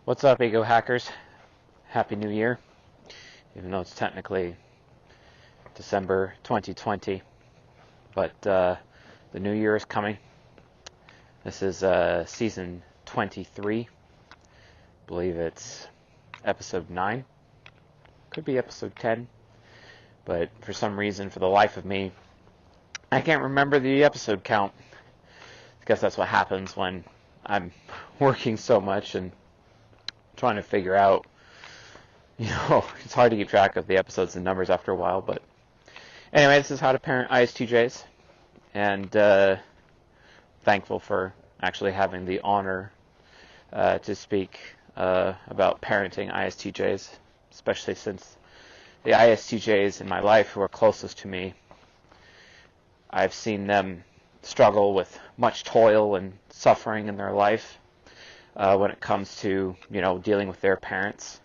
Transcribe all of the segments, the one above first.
What's up, Ego Hackers? Happy New Year, even though it's technically December 2020, but the New Year is coming. This is season 23. I believe it's episode 9. Could be episode 10, but for some reason, for the life of me, I can't remember the episode count. I guess that's what happens when I'm working so much and trying to figure out, it's hard to keep track of the episodes and numbers after a while. But anyway, this is how to parent ISTJs, and thankful for actually having the honor to speak about parenting ISTJs, especially since the ISTJs in my life who are closest to me, I've seen them struggle with much toil and suffering in their life when it comes to, dealing with their parents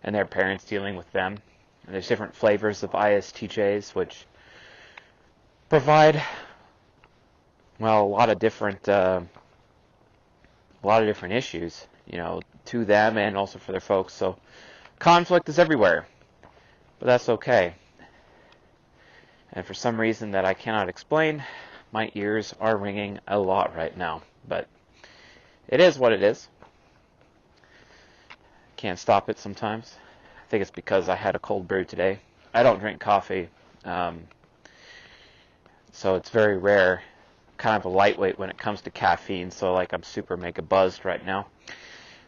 and their parents dealing with them. And there's different flavors of ISTJs which provide, a lot of different issues, to them and also for their folks. So conflict is everywhere, but that's okay. And for some reason that I cannot explain, my ears are ringing a lot right now, but it is what it is. Can't stop it sometimes. I think it's because I had a cold brew today. I don't drink coffee, so it's very rare. Kind of a lightweight when it comes to caffeine, so I'm super mega buzzed right now.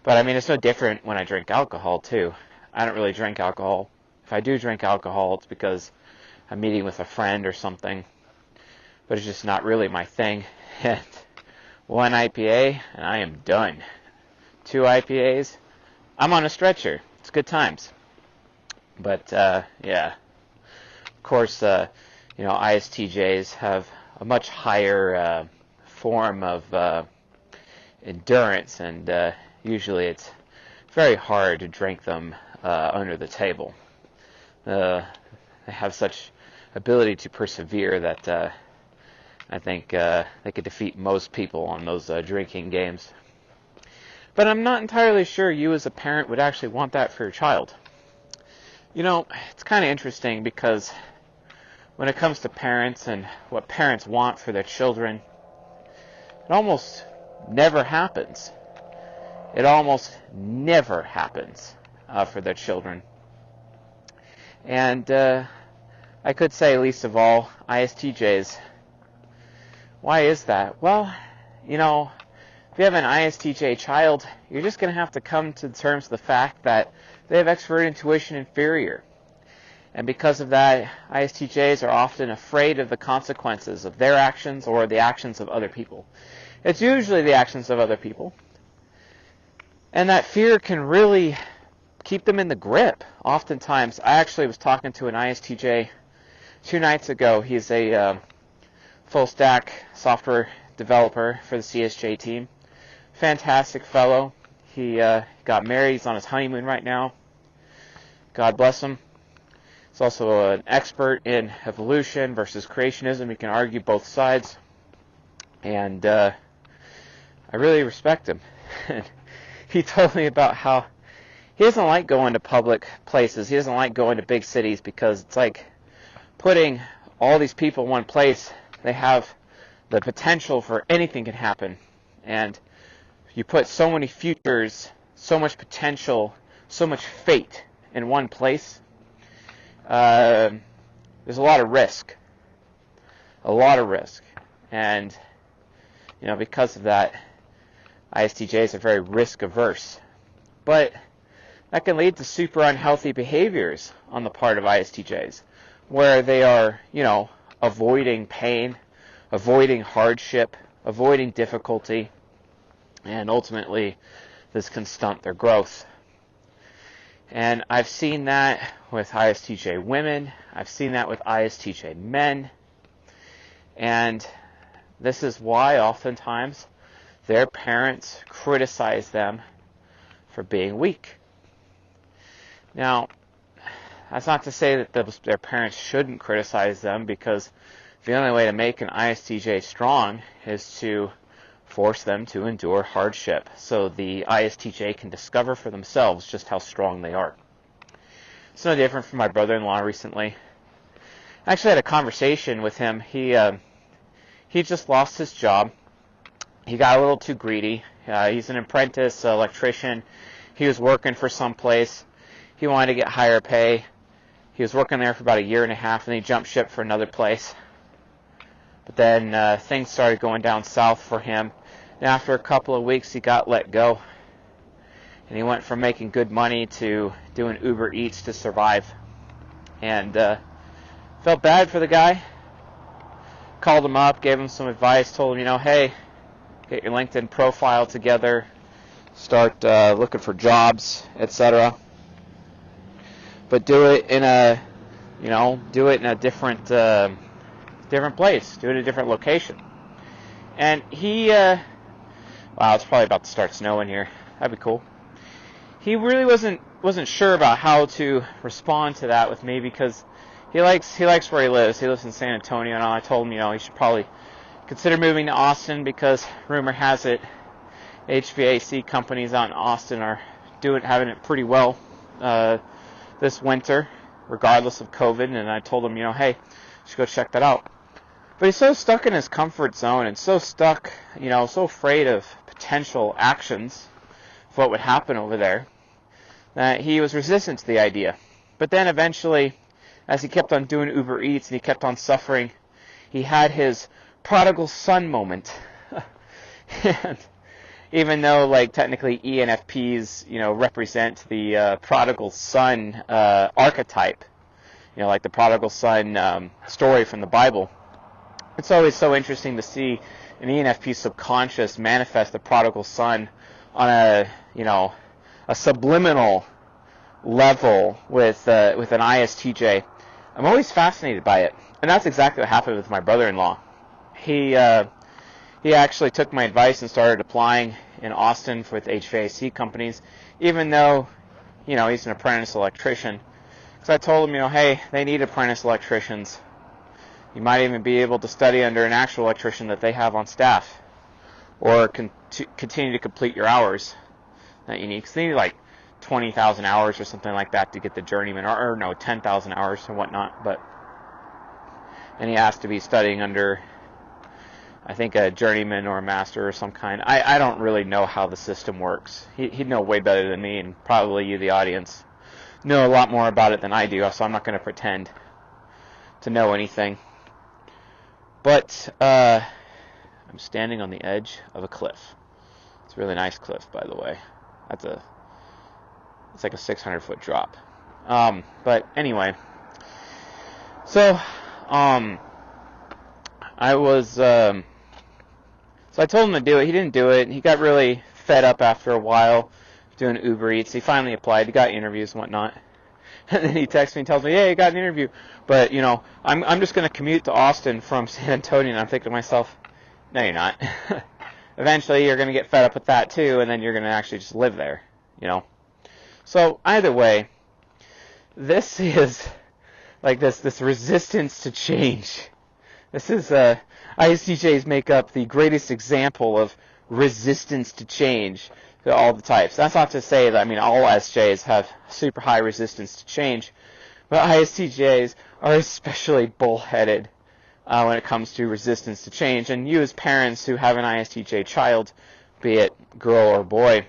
But it's no different when I drink alcohol too. I don't really drink alcohol. If I do drink alcohol, it's because I'm meeting with a friend or something, but it's just not really my thing. And one IPA, and I am done. 2 IPAs, I'm on a stretcher. It's good times. But, yeah. Of course, ISTJs have a much higher form of endurance, and usually it's very hard to drink them under the table. They have such ability to persevere that I think they could defeat most people on those drinking games. But I'm not entirely sure you as a parent would actually want that for your child. It's kind of interesting because when it comes to parents and what parents want for their children, it almost never happens. It almost never happens for their children. And I could say, least of all, ISTJs. Why is that? Well, if you have an ISTJ child, you're just going to have to come to terms with the fact that they have extrovert intuition inferior. And because of that, ISTJs are often afraid of the consequences of their actions or the actions of other people. It's usually the actions of other people. And that fear can really keep them in the grip. Oftentimes, I actually was talking to an ISTJ 2 nights ago. He's a full-stack software developer for the CSJ team. Fantastic fellow. He got married. He's on his honeymoon right now. God bless him. He's also an expert in evolution versus creationism. You can argue both sides. And I really respect him. He told me about how he doesn't like going to public places. He doesn't like going to big cities because it's like putting all these people in one place. They have the potential for anything can happen. And you put so many futures, so much potential, so much fate in one place. There's a lot of risk. A lot of risk. And, because of that, ISTJs are very risk averse. But that can lead to super unhealthy behaviors on the part of ISTJs, where they are, avoiding pain, avoiding hardship, avoiding difficulty, and ultimately this can stunt their growth. And I've seen that with ISTJ women, I've seen that with ISTJ men, and this is why oftentimes their parents criticize them for being weak. Now, that's not to say that their parents shouldn't criticize them, because the only way to make an ISTJ strong is to force them to endure hardship so the ISTJ can discover for themselves just how strong they are. It's no different from my brother-in-law recently. I actually had a conversation with him. He just lost his job. He got a little too greedy. He's an apprentice electrician. He was working for some place. He wanted to get higher pay. He was working there for about a year and a half, and he jumped ship for another place. But then things started going down south for him. And after a couple of weeks, he got let go. And he went from making good money to doing Uber Eats to survive. And felt bad for the guy. Called him up, gave him some advice, told him, hey, get your LinkedIn profile together, start looking for jobs, etc. But do it in a, different place, do it in a different location. And he, wow, it's probably about to start snowing here. That'd be cool. He really wasn't sure about how to respond to that with me because he likes where he lives. He lives in San Antonio, and I told him, he should probably consider moving to Austin because rumor has it HVAC companies out in Austin are having it pretty well this winter, regardless of COVID. And I told him, hey, you should go check that out. But he's so stuck in his comfort zone and so stuck, so afraid of potential actions of what would happen over there that he was resistant to the idea. But then eventually, as he kept on doing Uber Eats and he kept on suffering, he had his prodigal son moment. And even though, technically ENFPs, represent the prodigal son archetype, like the prodigal son story from the Bible, it's always so interesting to see an ENFP subconscious manifest the prodigal son on a subliminal level with an ISTJ. I'm always fascinated by it, and that's exactly what happened with my brother-in-law. He actually took my advice and started applying in Austin with HVAC companies, even though, he's an apprentice electrician. Because I told him, hey, they need apprentice electricians. You might even be able to study under an actual electrician that they have on staff, or continue to complete your hours that you need. Because they need 20,000 hours or something like that to get the journeyman, or no, 10,000 hours and whatnot. And he has to be studying under, I think, a journeyman or a master or some kind. I don't really know how the system works. He'd know way better than me, and probably you, the audience, know a lot more about it than I do, so I'm not going to pretend to know anything. But I'm standing on the edge of a cliff. It's a really nice cliff, by the way. It's like a 600-foot drop. But anyway, so so I told him to do it. He didn't do it. He got really fed up after a while doing Uber Eats. He finally applied. He got interviews and whatnot. And then he texts me and tells me, "Hey, I got an interview, but I'm just going to commute to Austin from San Antonio." And I'm thinking to myself, "No, you're not. Eventually, you're going to get fed up with that too, and then you're going to actually just live there, So either way, this is this resistance to change. This is ISTJs make up the greatest example of resistance to change to all the types. That's not to say that all SJs have super high resistance to change, but ISTJs are especially bullheaded when it comes to resistance to change. And you as parents who have an ISTJ child, be it girl or boy,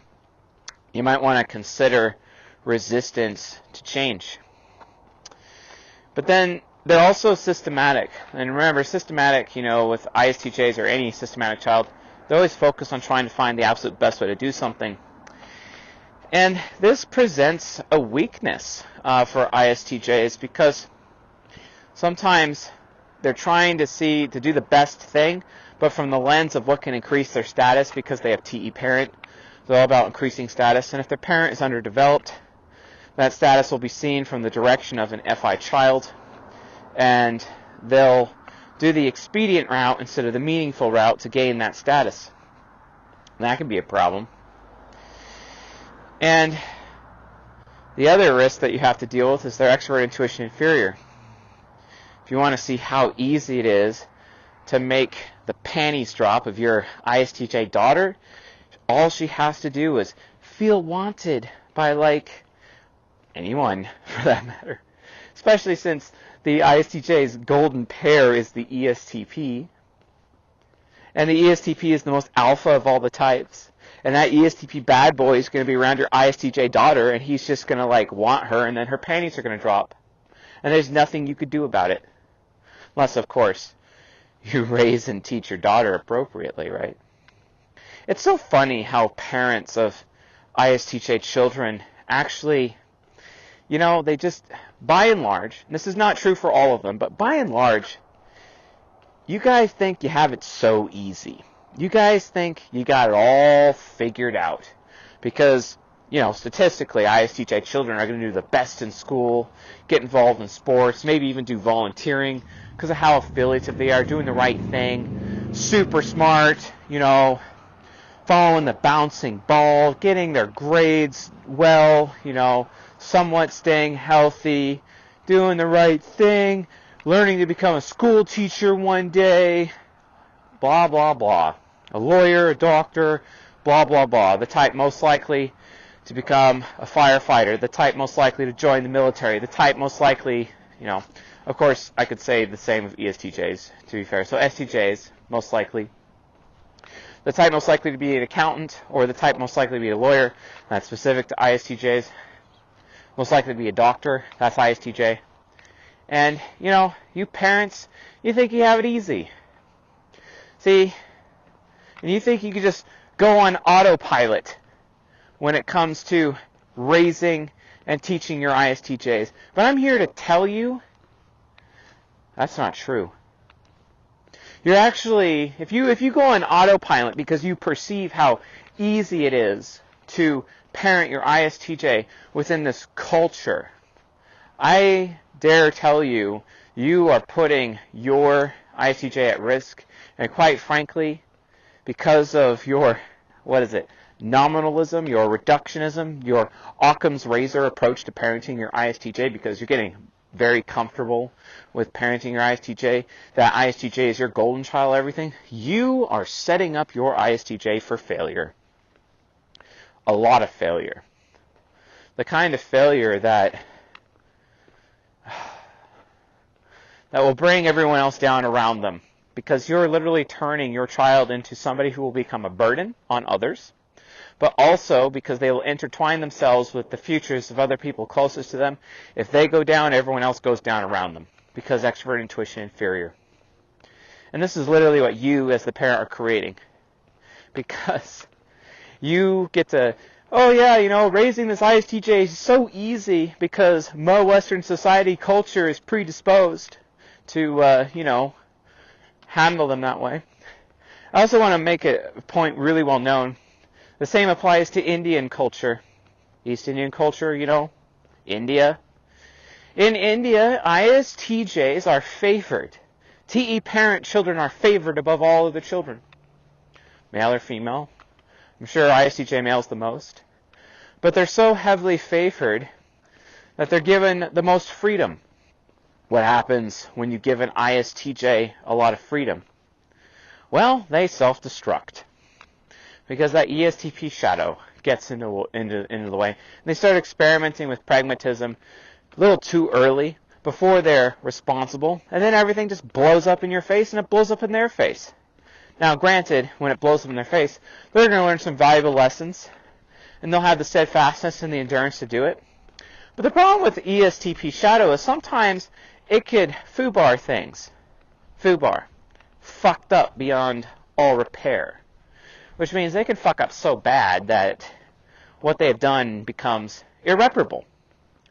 you might want to consider resistance to change. But then they're also systematic. And remember, systematic, with ISTJs or any systematic child, they always focus on trying to find the absolute best way to do something. And this presents a weakness for ISTJs because sometimes they're trying to do the best thing, but from the lens of what can increase their status because they have TE parent. They're all about increasing status. And if their parent is underdeveloped, that status will be seen from the direction of an FI child, and they'll do the expedient route instead of the meaningful route to gain that status. And that can be a problem. And the other risk that you have to deal with is their extrovert intuition inferior. If you want to see how easy it is to make the panties drop of your ISTJ daughter, all she has to do is feel wanted by, like, anyone for that matter. Especially since the ISTJ's golden pair is the ESTP. And the ESTP is the most alpha of all the types. And that ESTP bad boy is going to be around your ISTJ daughter, and he's just going to, like, want her, and then her panties are going to drop. And there's nothing you could do about it. Unless, of course, you raise and teach your daughter appropriately, right? It's so funny how parents of ISTJ children actually, you know, they just, by and large, and this is not true for all of them, but by and large, you guys think you have it so easy. You guys think you got it all figured out. Because, you know, statistically, ISTJ children are going to do the best in school, get involved in sports, maybe even do volunteering because of how affiliative they are, doing the right thing, super smart, you know, following the bouncing ball, getting their grades well, you know, somewhat staying healthy, doing the right thing, learning to become a school teacher one day, blah, blah, blah. A lawyer, a doctor, blah, blah, blah. The type most likely to become a firefighter, the type most likely to join the military, the type most likely, you know, of course, I could say the same of ESTJs, to be fair. So STJs, most likely. The type most likely to be an accountant, or the type most likely to be a lawyer, that's specific to ISTJs. Most likely to be a doctor, that's ISTJ. And, you know, you parents, you think you have it easy. See, and you think you could just go on autopilot when it comes to raising and teaching your ISTJs. But I'm here to tell you, that's not true. You're actually, if you go on autopilot because you perceive how easy it is to parent your ISTJ within this culture, I dare tell you, you are putting your ISTJ at risk. And quite frankly, because of your, nominalism, your reductionism, your Occam's razor approach to parenting your ISTJ, because you're getting very comfortable with parenting your ISTJ, that ISTJ is your golden child, everything, you are setting up your ISTJ for failure. A lot of failure. The kind of failure that will bring everyone else down around them. Because you're literally turning your child into somebody who will become a burden on others, but also because they will intertwine themselves with the futures of other people closest to them. If they go down, everyone else goes down around them, because extrovert, intuition, inferior. And this is literally what you as the parent are creating. Because you get to, oh yeah, you know, raising this ISTJ is so easy because mo Western society culture is predisposed to, you know, handle them that way. I also want to make a point really well known. The same applies to Indian culture. East Indian culture, you know, India. In India, ISTJs are favored. TE parent children are favored above all other children. Male or female. I'm sure ISTJ male's the most. But they're so heavily favored that they're given the most freedom. What happens when you give an ISTJ a lot of freedom? Well, they self-destruct. Because that ESTP shadow gets into the way. And they start experimenting with pragmatism a little too early, before they're responsible. And then everything just blows up in your face, and it blows up in their face. Now, granted, when it blows up in their face, they're going to learn some valuable lessons. And they'll have the steadfastness and the endurance to do it. But the problem with ESTP shadow is sometimes it could foobar things. Foobar. Fucked up beyond all repair. Which means they could fuck up so bad that what they have done becomes irreparable.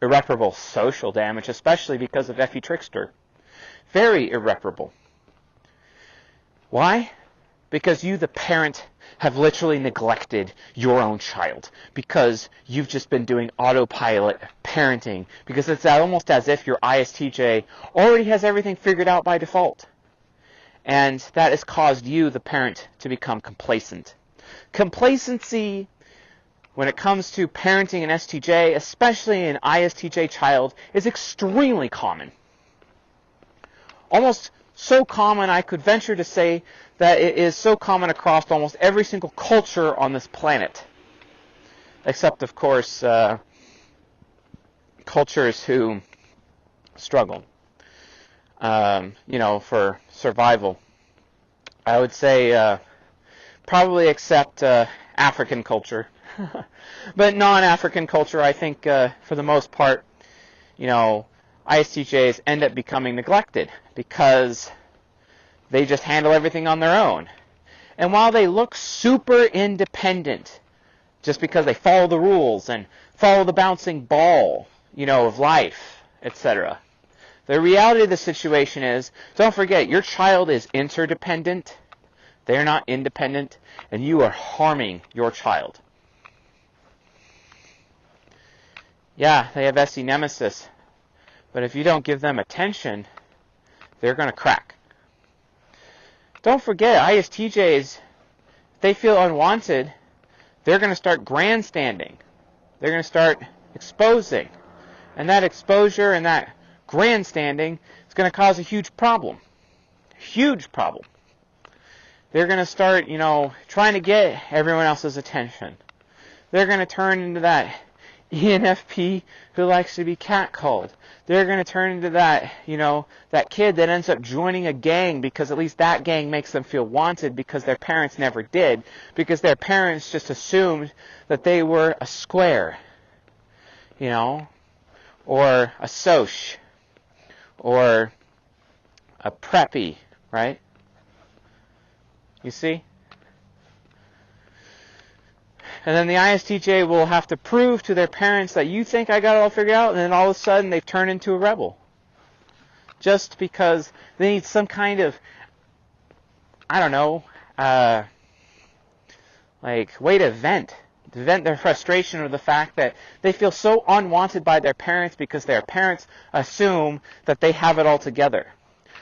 Irreparable social damage, especially because of Effie Trickster. Very irreparable. Why? Because you, the parent, have literally neglected your own child. Because you've just been doing autopilot parenting. Because it's almost as if your ISTJ already has everything figured out by default. And that has caused you, the parent, to become complacent. Complacency, when it comes to parenting an STJ, especially an ISTJ child, is extremely common. Almost so common, I could venture to say that it is so common across almost every single culture on this planet. Except, of course, cultures who struggle, for survival. I would say probably except African culture. But non-African culture, I think, for the most part, ISTJs end up becoming neglected because they just handle everything on their own. And while they look super independent, just because they follow the rules and follow the bouncing ball, of life, etc., the reality of the situation is, don't forget, your child is interdependent. They're not independent, and you are harming your child. Yeah, they have SE nemesis, but if you don't give them attention, they're going to crack. Don't forget, ISTJs, if they feel unwanted, they're going to start grandstanding. They're going to start exposing. And that exposure and that grandstanding is going to cause a huge problem. Huge problem. They're going to start, trying to get everyone else's attention. They're going to turn into that ENFP who likes to be catcalled. They're going to turn into that, that kid that ends up joining a gang because at least that gang makes them feel wanted because their parents never did, because their parents just assumed that they were a square, or a soc, or a preppy, right? You see? And then the ISTJ will have to prove to their parents that you think I got it all figured out, and then all of a sudden they've turned into a rebel. Just because they need some kind of, way to vent their frustration or the fact that they feel so unwanted by their parents because their parents assume that they have it all together.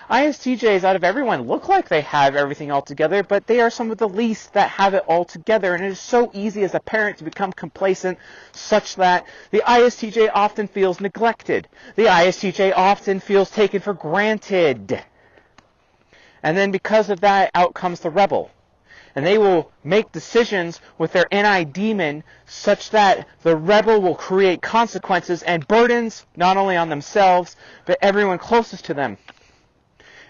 ISTJs, out of everyone, look like they have everything all together, but they are some of the least that have it all together. And it is so easy as a parent to become complacent such that the ISTJ often feels neglected. The ISTJ often feels taken for granted. And then because of that, out comes the rebel. And they will make decisions with their NI demon such that the rebel will create consequences and burdens not only on themselves, but everyone closest to them.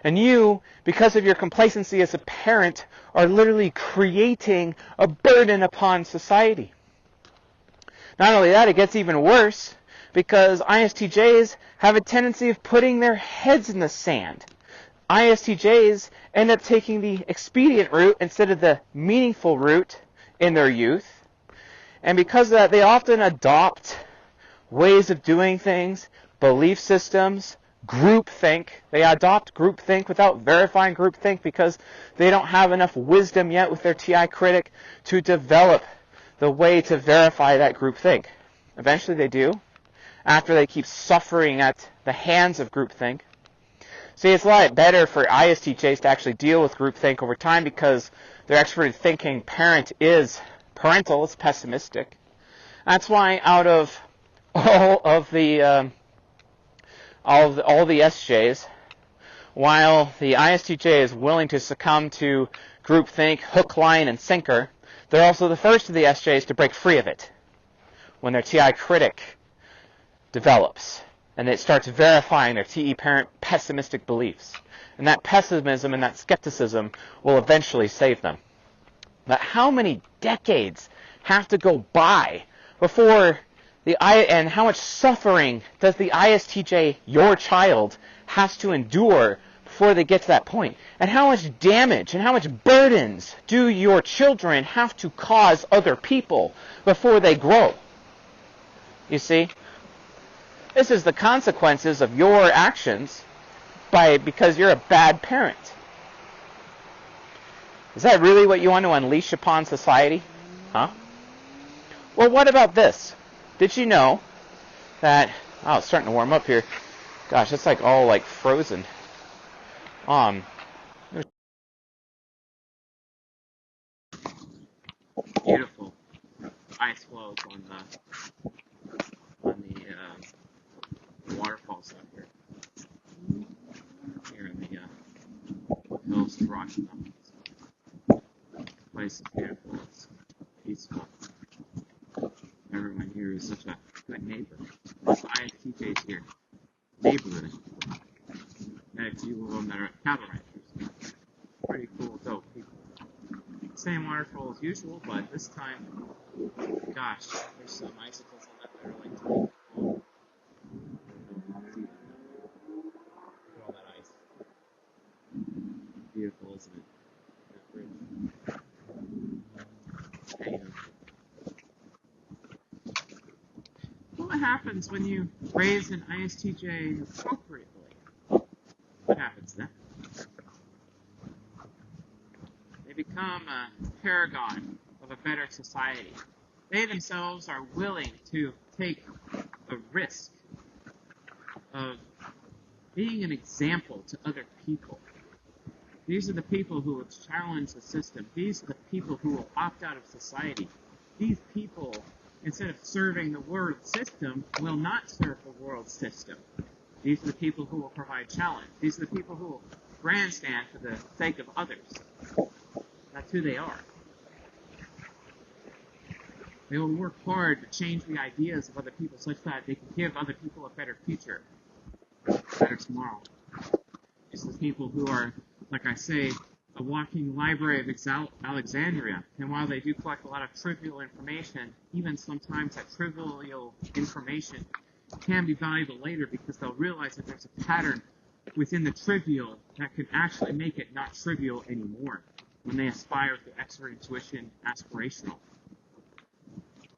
And you, because of your complacency as a parent, are literally creating a burden upon society. Not only that, it gets even worse because ISTJs have a tendency of putting their heads in the sand. ISTJs end up taking the expedient route instead of the meaningful route in their youth. And because of that, they often adopt ways of doing things, belief systems, groupthink. They adopt groupthink without verifying groupthink because they don't have enough wisdom yet with their TI critic to develop the way to verify that groupthink. Eventually they do, after they keep suffering at the hands of groupthink. See, it's a lot better for ISTJs to actually deal with groupthink over time because their expert in thinking parent is parental, it's pessimistic. That's why out of all the SJs, while the ISTJ is willing to succumb to groupthink, hook, line, and sinker, they're also the first of the SJs to break free of it when their TI critic develops and it starts verifying their TE parent pessimistic beliefs. And that pessimism and that skepticism will eventually save them. But how many decades have to go by before and how much suffering does the ISTJ, your child, has to endure before they get to that point? And how much damage and how much burdens do your children have to cause other people before they grow? You see? This is the consequences of your actions because you're a bad parent. Is that really what you want to unleash upon society? Huh? Well, what about this? Did you know that... Oh, it's starting to warm up here. Gosh, it's like all like frozen. Beautiful ice flows on the waterfalls out here in the most rush them. The place is beautiful. It's peaceful. Everyone here is such a good neighbor. Most ISTJs here, neighborhood. And a few of them that are cattle ranchers. Pretty cool, dope people. Same waterfall as usual, but this time, gosh, there's some icicles on that that are like 20 feet long. Look at all that ice. Beautiful, isn't it? That bridge. Anywho. What happens when you raise an ISTJ appropriately? What happens then? They become a paragon of a better society. They themselves are willing to take the risk of being an example to other people. These are the people who will challenge the system. These are the people who will opt out of society. These people, instead of serving the world system, will not serve the world system. These are the people who will provide challenge. These are the people who will grandstand for the sake of others. That's who they are. They will work hard to change the ideas of other people such that they can give other people a better future, a better tomorrow. These are the people who are, like I say, a walking library of Alexandria. And while they do collect a lot of trivial information, even sometimes that trivial information can be valuable later because they'll realize that there's a pattern within the trivial that can actually make it not trivial anymore when they aspire to extra intuition aspirational.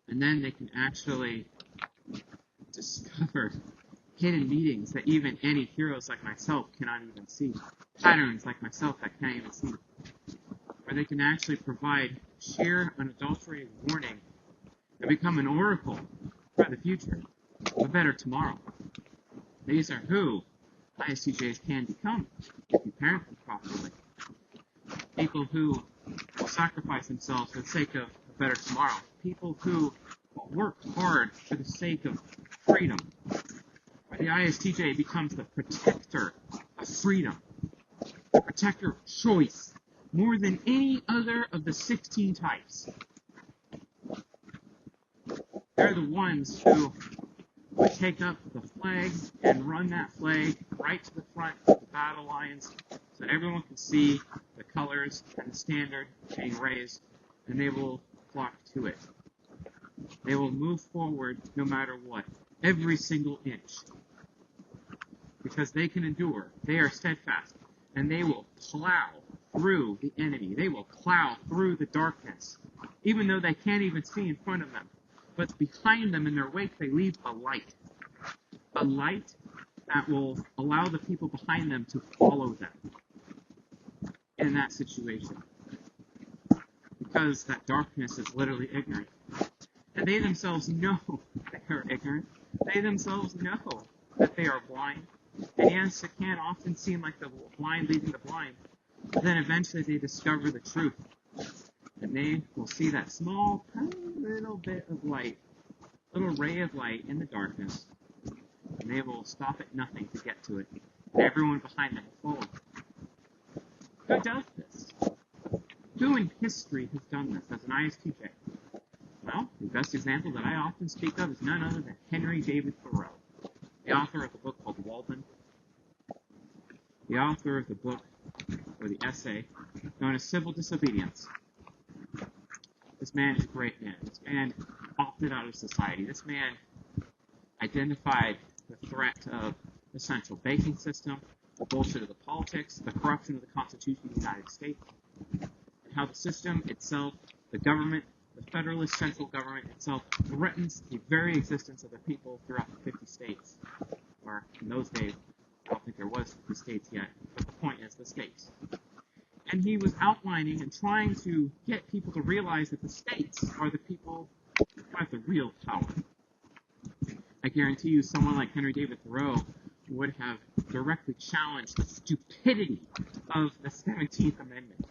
And then they can actually discover hidden meanings that even any heroes like myself cannot even see. Patterns like myself that can't even see. Or they can actually provide sheer, unadulterated warning and become an oracle for the future, a better tomorrow. These are who ISTJs can become if you parent them properly. People who will sacrifice themselves for the sake of a better tomorrow. People who will work hard for the sake of freedom. Where the ISTJ becomes the protector of freedom. The protector of choice. More than any other of the 16 types. They're the ones who would take up the flag and run that flag right to the front of the battle lines so everyone can see the colors and the standard being raised, and they will flock to it. They will move forward no matter what, every single inch, because they can endure. They are steadfast, and they will plow through the enemy. They will plow through the darkness, even though they can't even see in front of them. But behind them, in their wake, they leave a light that will allow the people behind them to follow them in that situation. Because that darkness is literally ignorant. And they themselves know they are ignorant. They themselves know that they are blind. And yes, it can often seem like the blind leading the blind. But then eventually they discover the truth. And they will see that small, tiny little bit of light, little ray of light in the darkness. And they will stop at nothing to get to it. And everyone behind them will follow. Who does this? Who in history has done this as an ISTJ? Well, the best example that I often speak of is none other than Henry David Thoreau, the author of the book called Walden, the author of the book, or the essay, known as Civil Disobedience. This man is a great man. This man opted out of society. This man identified the threat of the central banking system, the bullshit of the politics, the corruption of the Constitution of the United States, and how the system itself, the government, the federalist central government itself, threatens the very existence of the people throughout the 50 states. Or, in those days, I don't think there was 50 states yet, but the point is the states. And he was outlining and trying to get people to realize that the states are the people who have the real power. I guarantee you someone like Henry David Thoreau would have directly challenged the stupidity of the 17th Amendment.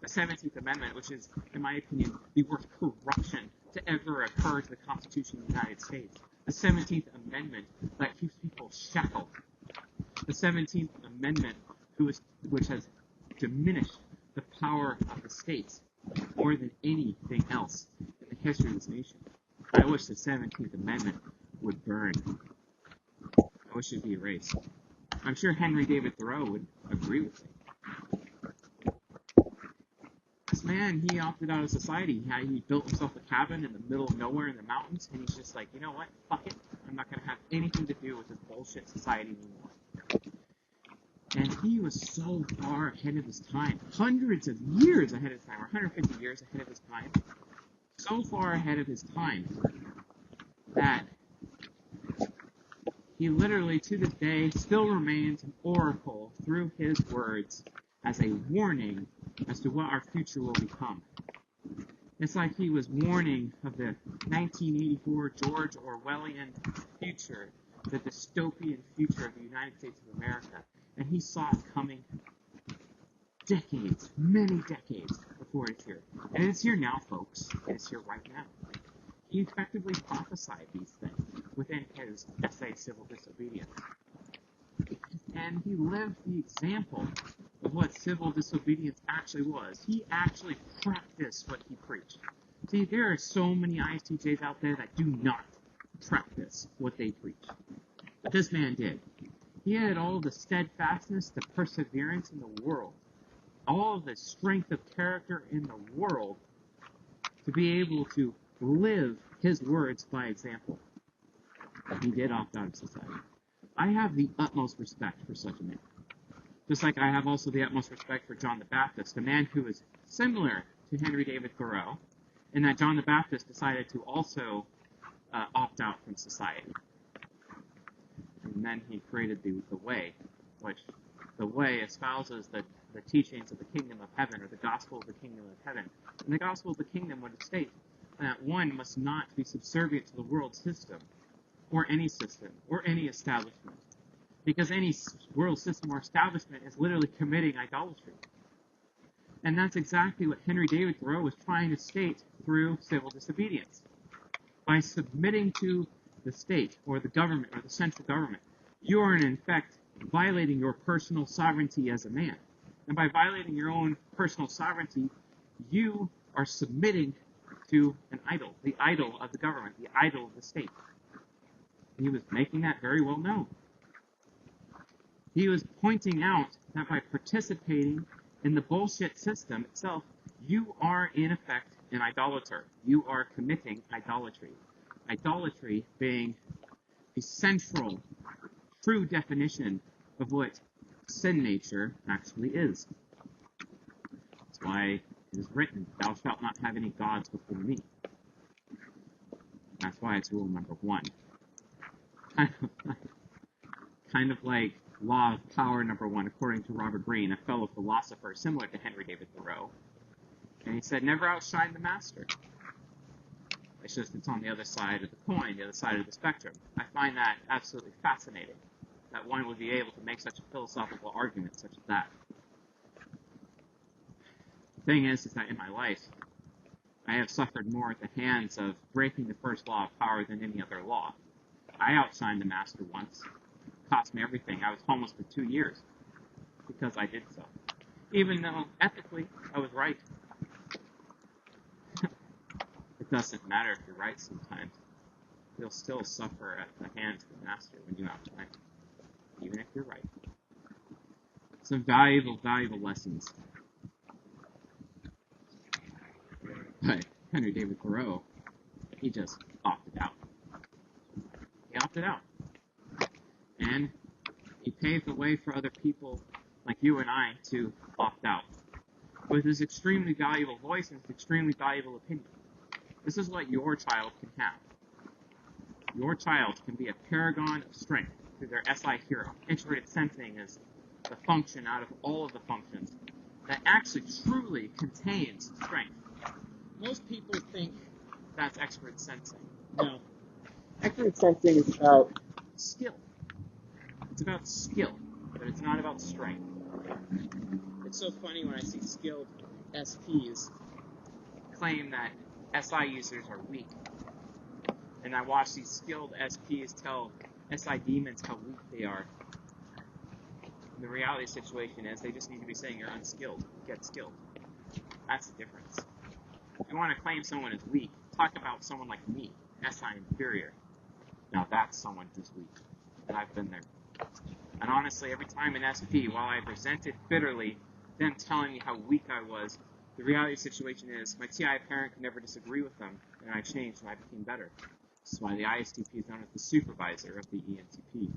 The 17th Amendment, which is, in my opinion, the worst corruption to ever occur to the Constitution of the United States. The 17th Amendment that keeps people shackled. The 17th Amendment, which has diminished the power of the states more than anything else in the history of this nation. I wish the 17th Amendment would burn. I wish it would be erased. I'm sure Henry David Thoreau would agree with me. This man, he opted out of society. He built himself a cabin in the middle of nowhere in the mountains, and he's just like, you know what? Fuck it. I'm not going to have anything to do with this bullshit society anymore. And he was so far ahead of his time, hundreds of years ahead of his time, or 150 years ahead of his time, so far ahead of his time that he literally, to this day, still remains an oracle through his words as a warning as to what our future will become. It's like he was warning of the 1984 George Orwellian future, the dystopian future of the United States of America. And he saw it coming decades, many decades before it's here. And it's here now, folks. It's here right now. He effectively prophesied these things within his essay, Civil Disobedience. And he lived the example of what civil disobedience actually was. He actually practiced what he preached. See, there are so many ISTJs out there that do not practice what they preach. But this man did. He had all the steadfastness, the perseverance in the world, all of the strength of character in the world to be able to live his words by example. He did opt out of society. I have the utmost respect for such a man. Just like I have also the utmost respect for John the Baptist, a man who is similar to Henry David Thoreau, in that John the Baptist decided to also opt out from society. And then he created the Way, which the Way espouses the teachings of the kingdom of heaven, or the gospel of the kingdom of heaven. And the gospel of the kingdom would state that one must not be subservient to the world system, or any establishment. Because any world system or establishment is literally committing idolatry. And that's exactly what Henry David Thoreau was trying to state through civil disobedience. By submitting to the state, or the government, or the central government, you are in effect violating your personal sovereignty as a man. And by violating your own personal sovereignty, you are submitting to an idol, the idol of the government, the idol of the state. And he was making that very well known. He was pointing out that by participating in the bullshit system itself, you are in effect an idolater. You are committing idolatry. Idolatry being the central, true definition of what sin nature actually is. That's why it is written, "Thou shalt not have any gods before me." That's why it's rule number 1. Kind of like law of power number 1, according to Robert Greene, a fellow philosopher similar to Henry David Thoreau. And he said, never outshine the master. It's just it's on the other side of the coin, the other side of the spectrum. I find that absolutely fascinating, that one would be able to make such a philosophical argument such as that. The thing is that in my life, I have suffered more at the hands of breaking the first law of power than any other law. I outshined the master once. It cost me everything. I was homeless for 2 years because I did so. Even though, ethically, I was right. It doesn't matter if you're right sometimes. You'll still suffer at the hands of the master when you outshine, even if you're right. Some valuable, valuable lessons. But Henry David Thoreau, he just opted out. He opted out. And he paved the way for other people like you and I to opt out. With his extremely valuable voice and his extremely valuable opinion. This is what your child can have. Your child can be a paragon of strength through their SI hero. Integrated sensing is the function out of all of the functions that actually truly contains strength. Most people think that's expert sensing. No. Expert sensing is about skill. It's about skill, but it's not about strength. It's so funny when I see skilled SPs claim that SI users are weak. And I watch these skilled SPs tell SI demons how weak they are. the reality situation is they just need to be saying you're unskilled. Get skilled. That's the difference. If you want to claim someone as weak, talk about someone like me, SI inferior. Now that's someone who's weak. And I've been there. And honestly, every time in SP, while I resented bitterly them telling me how weak I was, the reality situation is my TI parent could never disagree with them, and I changed and I became better. This is why the ISTP is known as the supervisor of the ENTP.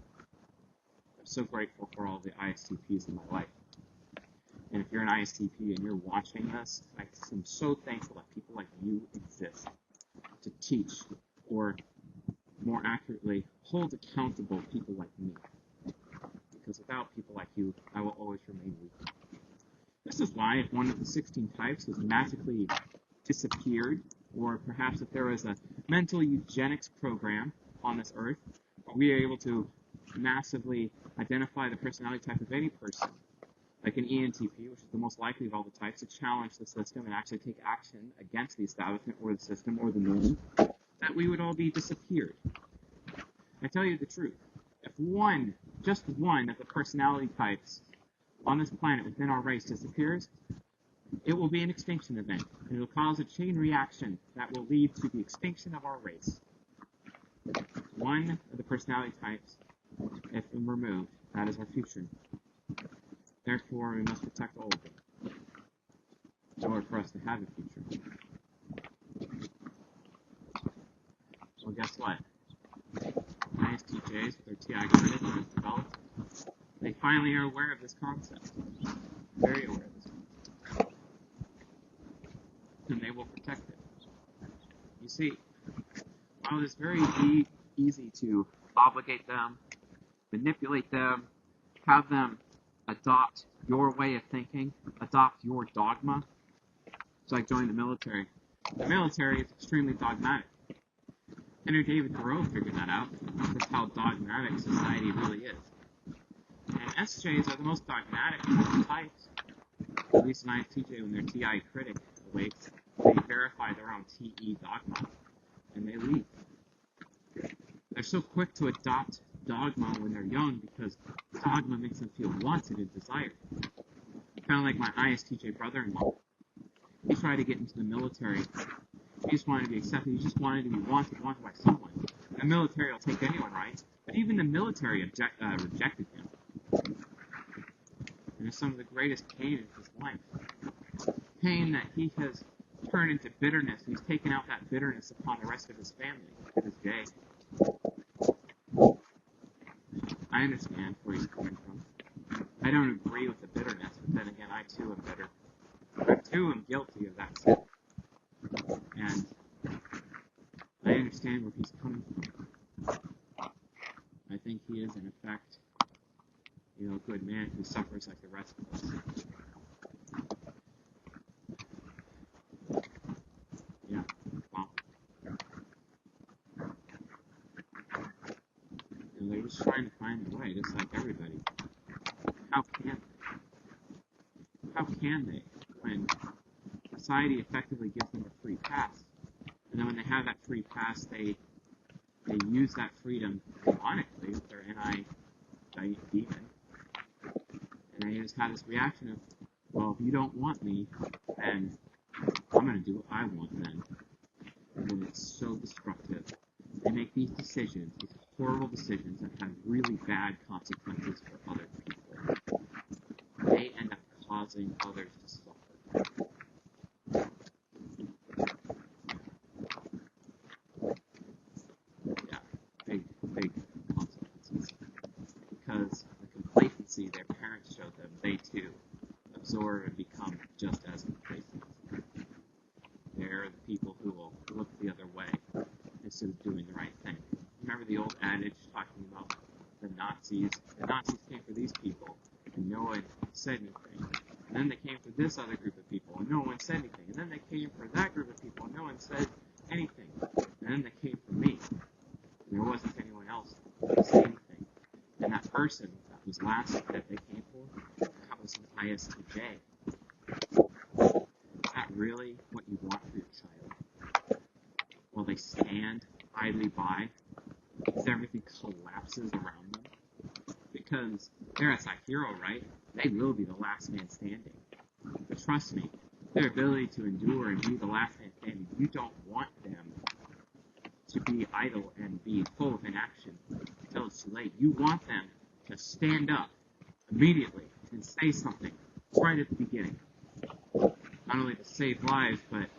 I'm so grateful for all the ISTPs in my life. And if you're an ISTP and you're watching this, I'm so thankful that people like you exist to teach, or more accurately, hold accountable people like me. Because without people like you, I will always remain weak. This is why if one of the 16 types was magically disappeared, or perhaps if there was a mental eugenics program on this earth, where we are able to massively identify the personality type of any person, like an ENTP, which is the most likely of all the types, to challenge the system and actually take action against the establishment or the system or the norm, that we would all be disappeared. I tell you the truth. If just one of the personality types on this planet within our race disappears, it will be an extinction event, and it will cause a chain reaction that will lead to the extinction of our race. One of the personality types, if removed, that is our future. Therefore, we must protect all of them in order for us to have a future. Well, guess what? ISTJs, with their TI credit that is developed, they finally are aware of this concept. Very aware of this concept. And they will protect it. You see, while it is very easy to obligate them, manipulate them, have them adopt your way of thinking, adopt your dogma, it's like joining the military. The military is extremely dogmatic. Henry David Thoreau figured that out. That's how dogmatic society really is. And SJs are the most dogmatic of the types. At least an ISTJ, when their TI critic awakes, they verify their own TE dogma, and they leave. They're so quick to adopt dogma when they're young because dogma makes them feel wanted and desired. Kind of like my ISTJ brother-in-law. He tried to get into the military. He just wanted to be accepted. He just wanted to be wanted by someone. The military will take anyone, right? But even the military rejected him. And it's some of the greatest pain in his life. Pain that he has turned into bitterness. He's taken out that bitterness upon the rest of his family to this day. I understand where he's coming from. I don't agree with the bitterness, but then again, I too am bitter. I too am guilty of that sin. And I understand where he's coming from. I think he is, in effect, a good man who suffers like the rest of us. Yeah, well. They're just trying to find a way, just like everybody. How can they? How can they, when society effectively gives them a free pass? And then when they have that free pass, they use that freedom ironically with their NI demon. And they just have this reaction of, well, if you don't want me, then I'm going to do what I want then. And it's so destructive. They make these decisions, these horrible decisions that have really bad consequences for other people. They end up causing others to suffer. Yeah, big consequences. Because the complacency their parents showed them, they too absorb and become just as complacent. They're the people who will look the other way instead of doing the right thing. Remember the old adage talking about the Nazis? The Nazis came for these people, and no one said anything. And then they came for this other group of people, and no one said anything. And then they came for that group of people, and no one said anything. And then they came for me. And there wasn't anyone else to say anything. And that person that was last that they came for, that was an ISTJ. Is that really what you want for your child? Will they stand idly by as everything collapses around them? Because They're a hero, right? They will be the last man standing. But trust me, their ability to endure and be the last man standing, you don't want them to be idle and be full of inaction until it's too late. You want them to stand up immediately and say something right at the beginning. Not only to save lives, but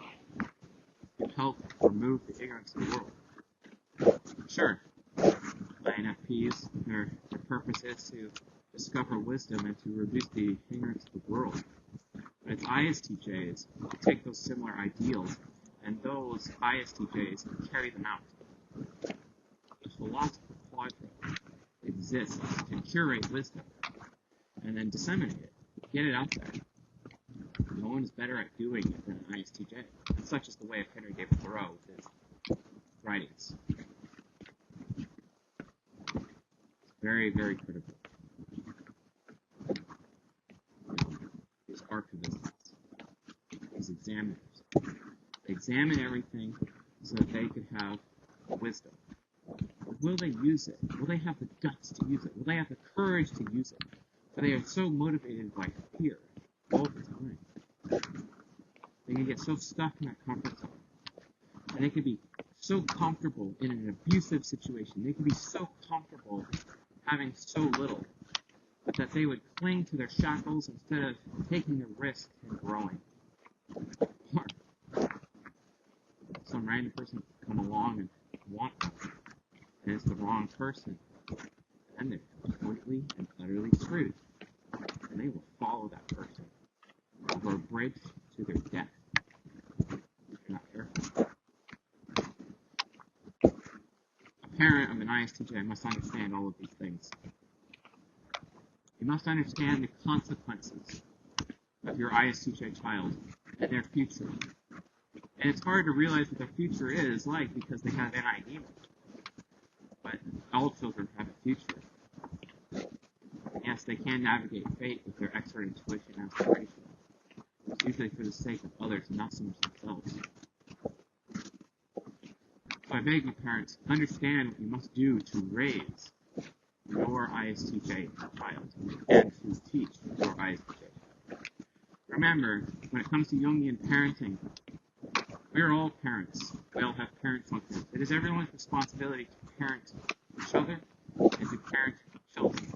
to help remove the ignorance of the world. Sure, INFPs, their purpose is to discover wisdom and to reduce the ignorance of the world. But it's ISTJs who take those similar ideals, and those ISTJs carry them out. The philosopher quadrant exists to curate wisdom and then disseminate it, get it out there. No one is better at doing it than an ISTJ. Such is the way of Henry David Thoreau with his writings. It's very, very critical. These archivists, these examiners, they examine everything so that they could have wisdom. But will they use it? Will they have the guts to use it? Will they have the courage to use it? But they are so motivated by fear all the time. They can get so stuck in that comfort zone. And they can be so comfortable in an abusive situation. They can be so comfortable having so little, but that they would cling to their shackles instead of taking the risk and growing. Or some random person come along and want them, and it's the wrong person, and they're completely and utterly screwed. And they will follow that person over a bridge to their death if you're not careful. A parent of an ISTJ must understand all of these things. You must understand the consequences of your ISTJ child and their future. And it's hard to realize what their future is like because they have NID. But all children have a future. Yes, they can navigate fate with their expert intuition and aspiration. It's usually for the sake of others and not so much themselves. So I beg you, parents, understand what you must do to raise your ISTJ child and to teach your ISTJ child. Remember, when it comes to Jungian parenting, we are all parents. We all have parent functions. It is everyone's responsibility to parent each other and to parent children.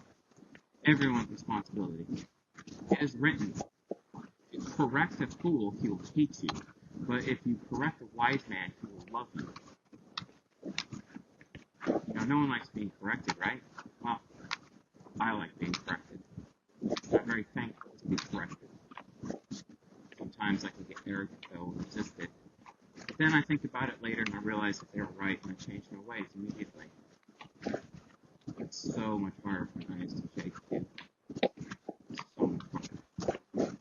Everyone's responsibility. It is written, if you correct a fool, he will hate you. But if you correct a wise man, he will love you. You know, no one likes being corrected, right? Well, I like being corrected. I'm very thankful to be corrected. Sometimes I can get arrogant, though, and resist it. But then I think about it later and I realize that they were right and I change my ways immediately. It's so much harder for an ISTJ to do. It's so much harder.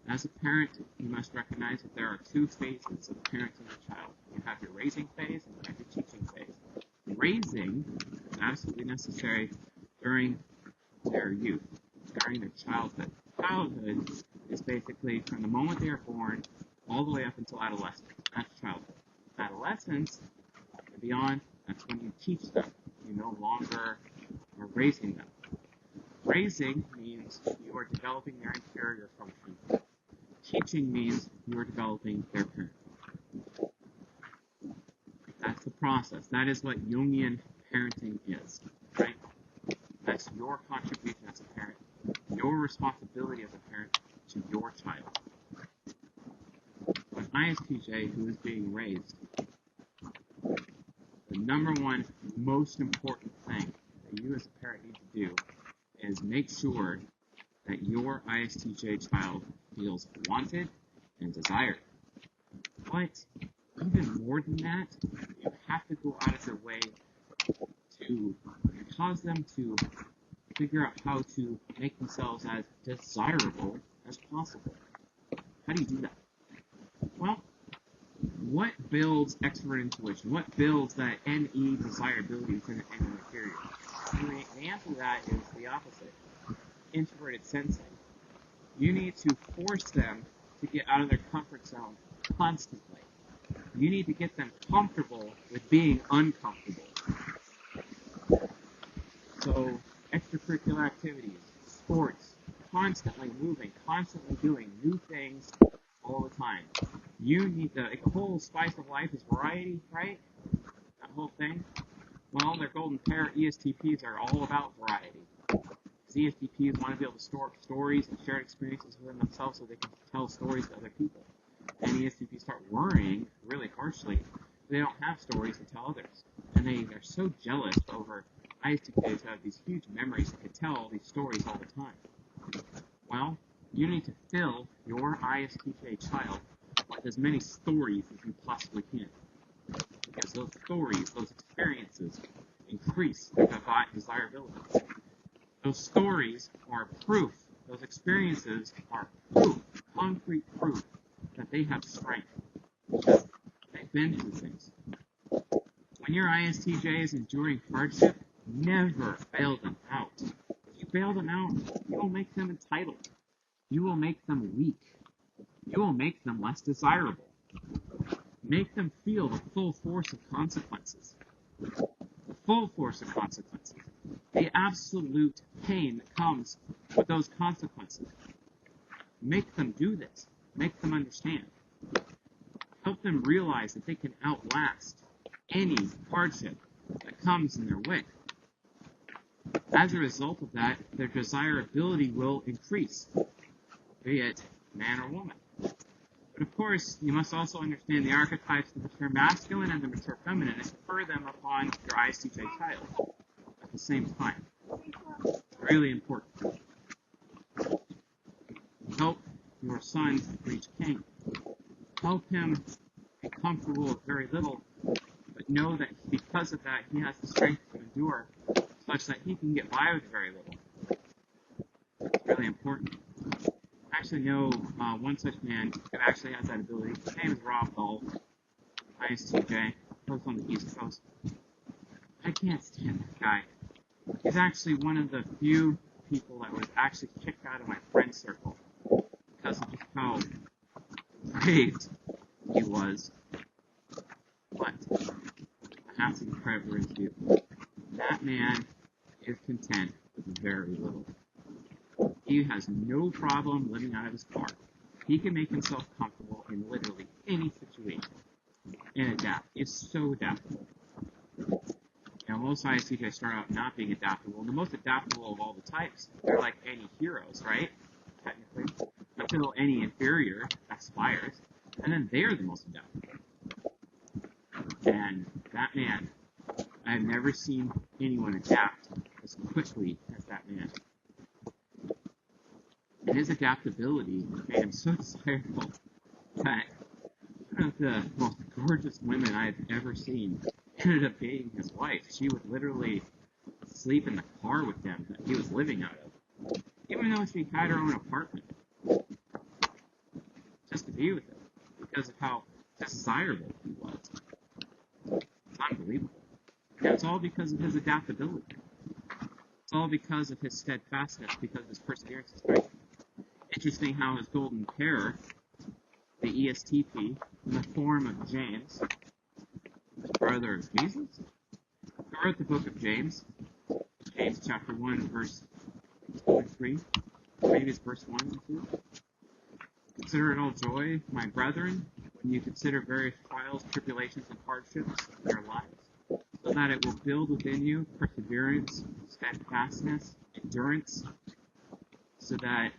As a parent, you must recognize that there are two phases of parenting a child. You have your raising phase and you have your teaching phase. Raising is absolutely necessary during their youth, during their childhood. Childhood is basically from the moment they are born all the way up until adolescence. That's childhood. Adolescence and beyond, that's when you teach them. You no longer are raising them. Raising means you are developing their inferior function. Teaching means you are developing their parent function. That's the process. That is what Jungian parenting is, right? That's your contribution as a parent, your responsibility as a parent to your child. An ISTJ who is being raised, the number one most important thing that you as a parent need to do is make sure that your ISTJ child feels wanted and desired. But even more than that, you have to go out of your way to cause them to figure out how to make themselves as desirable as possible. How do you do that? Well, what builds extrovert intuition? What builds that NE desirability within the NE interior? And the answer to that is the opposite. Introverted sensing. You need to force them to get out of their comfort zone constantly. You need to get them comfortable with being uncomfortable. So, extroverted extracurricular activities, sports, constantly moving, constantly doing new things all the time. You need the whole spice of life is variety, right? That whole thing. Well, their golden pair ESTPs are all about variety. ESTPs want to be able to store stories and shared experiences within themselves so they can tell stories to other people. And ESTPs start worrying really harshly. They don't have stories to tell others. And they are so jealous over ISTJs who have these huge memories and can tell all these stories all the time. Well, you need to fill your ISTJ child with as many stories as you possibly can. Because those stories, those experiences, increase their desirability. Those stories are proof, those experiences are proof, concrete proof, that they have strength. They've been through things. When your ISTJ is enduring hardship, never bail them out. If you bail them out, you will make them entitled. You will make them weak. You will make them less desirable. Make them feel the full force of consequences. The full force of consequences. The absolute pain that comes with those consequences. Make them do this. Make them understand. Help them realize that they can outlast any hardship that comes in their way. As a result of that, their desirability will increase, be it man or woman. But of course, you must also understand the archetypes of the mature masculine and the mature feminine and confer them upon your ISTJ child at the same time. Really important. Help your son reach king. Help him be comfortable with very little, but know that because of that, he has the strength to endure, such that he can get by with very little. It's really important. I actually know one such man who actually has that ability. His name is Rob Dahl, ISTJ, lives on the East Coast. I can't stand that guy. He's actually one of the few people that was actually kicked out of my friend circle because of just how great he was. But I have to give credit where it's due. That man is content with very little. He has no problem living out of his car. He can make himself comfortable in literally any situation and adapt. He's so adaptable. Now, most ISTJs start out not being adaptable. The most adaptable of all the types, they're like any heroes, right? Technically. Until any inferior aspires. And then they're the most adaptable. And that man, I've never seen anyone adapt as quickly as that man. And his adaptability made him so desirable that one of the most gorgeous women I've ever seen ended up being his wife. She would literally sleep in the car with him that he was living out of, even though she had her own apartment, just to be with him, because of how desirable he was. It's unbelievable. And it's all because of his adaptability. It's all because of his steadfastness, because of his perseverance and strength. Interesting how his golden pair, the ESTP, in the form of James, the brother of Jesus, who wrote the book of James, James chapter 1, verse 2 and 3, maybe it's verse 1 and 2. Consider it all joy, my brethren, when you consider various trials, tribulations, and hardships in your lives, so that it will build within you perseverance, steadfastness, endurance, so that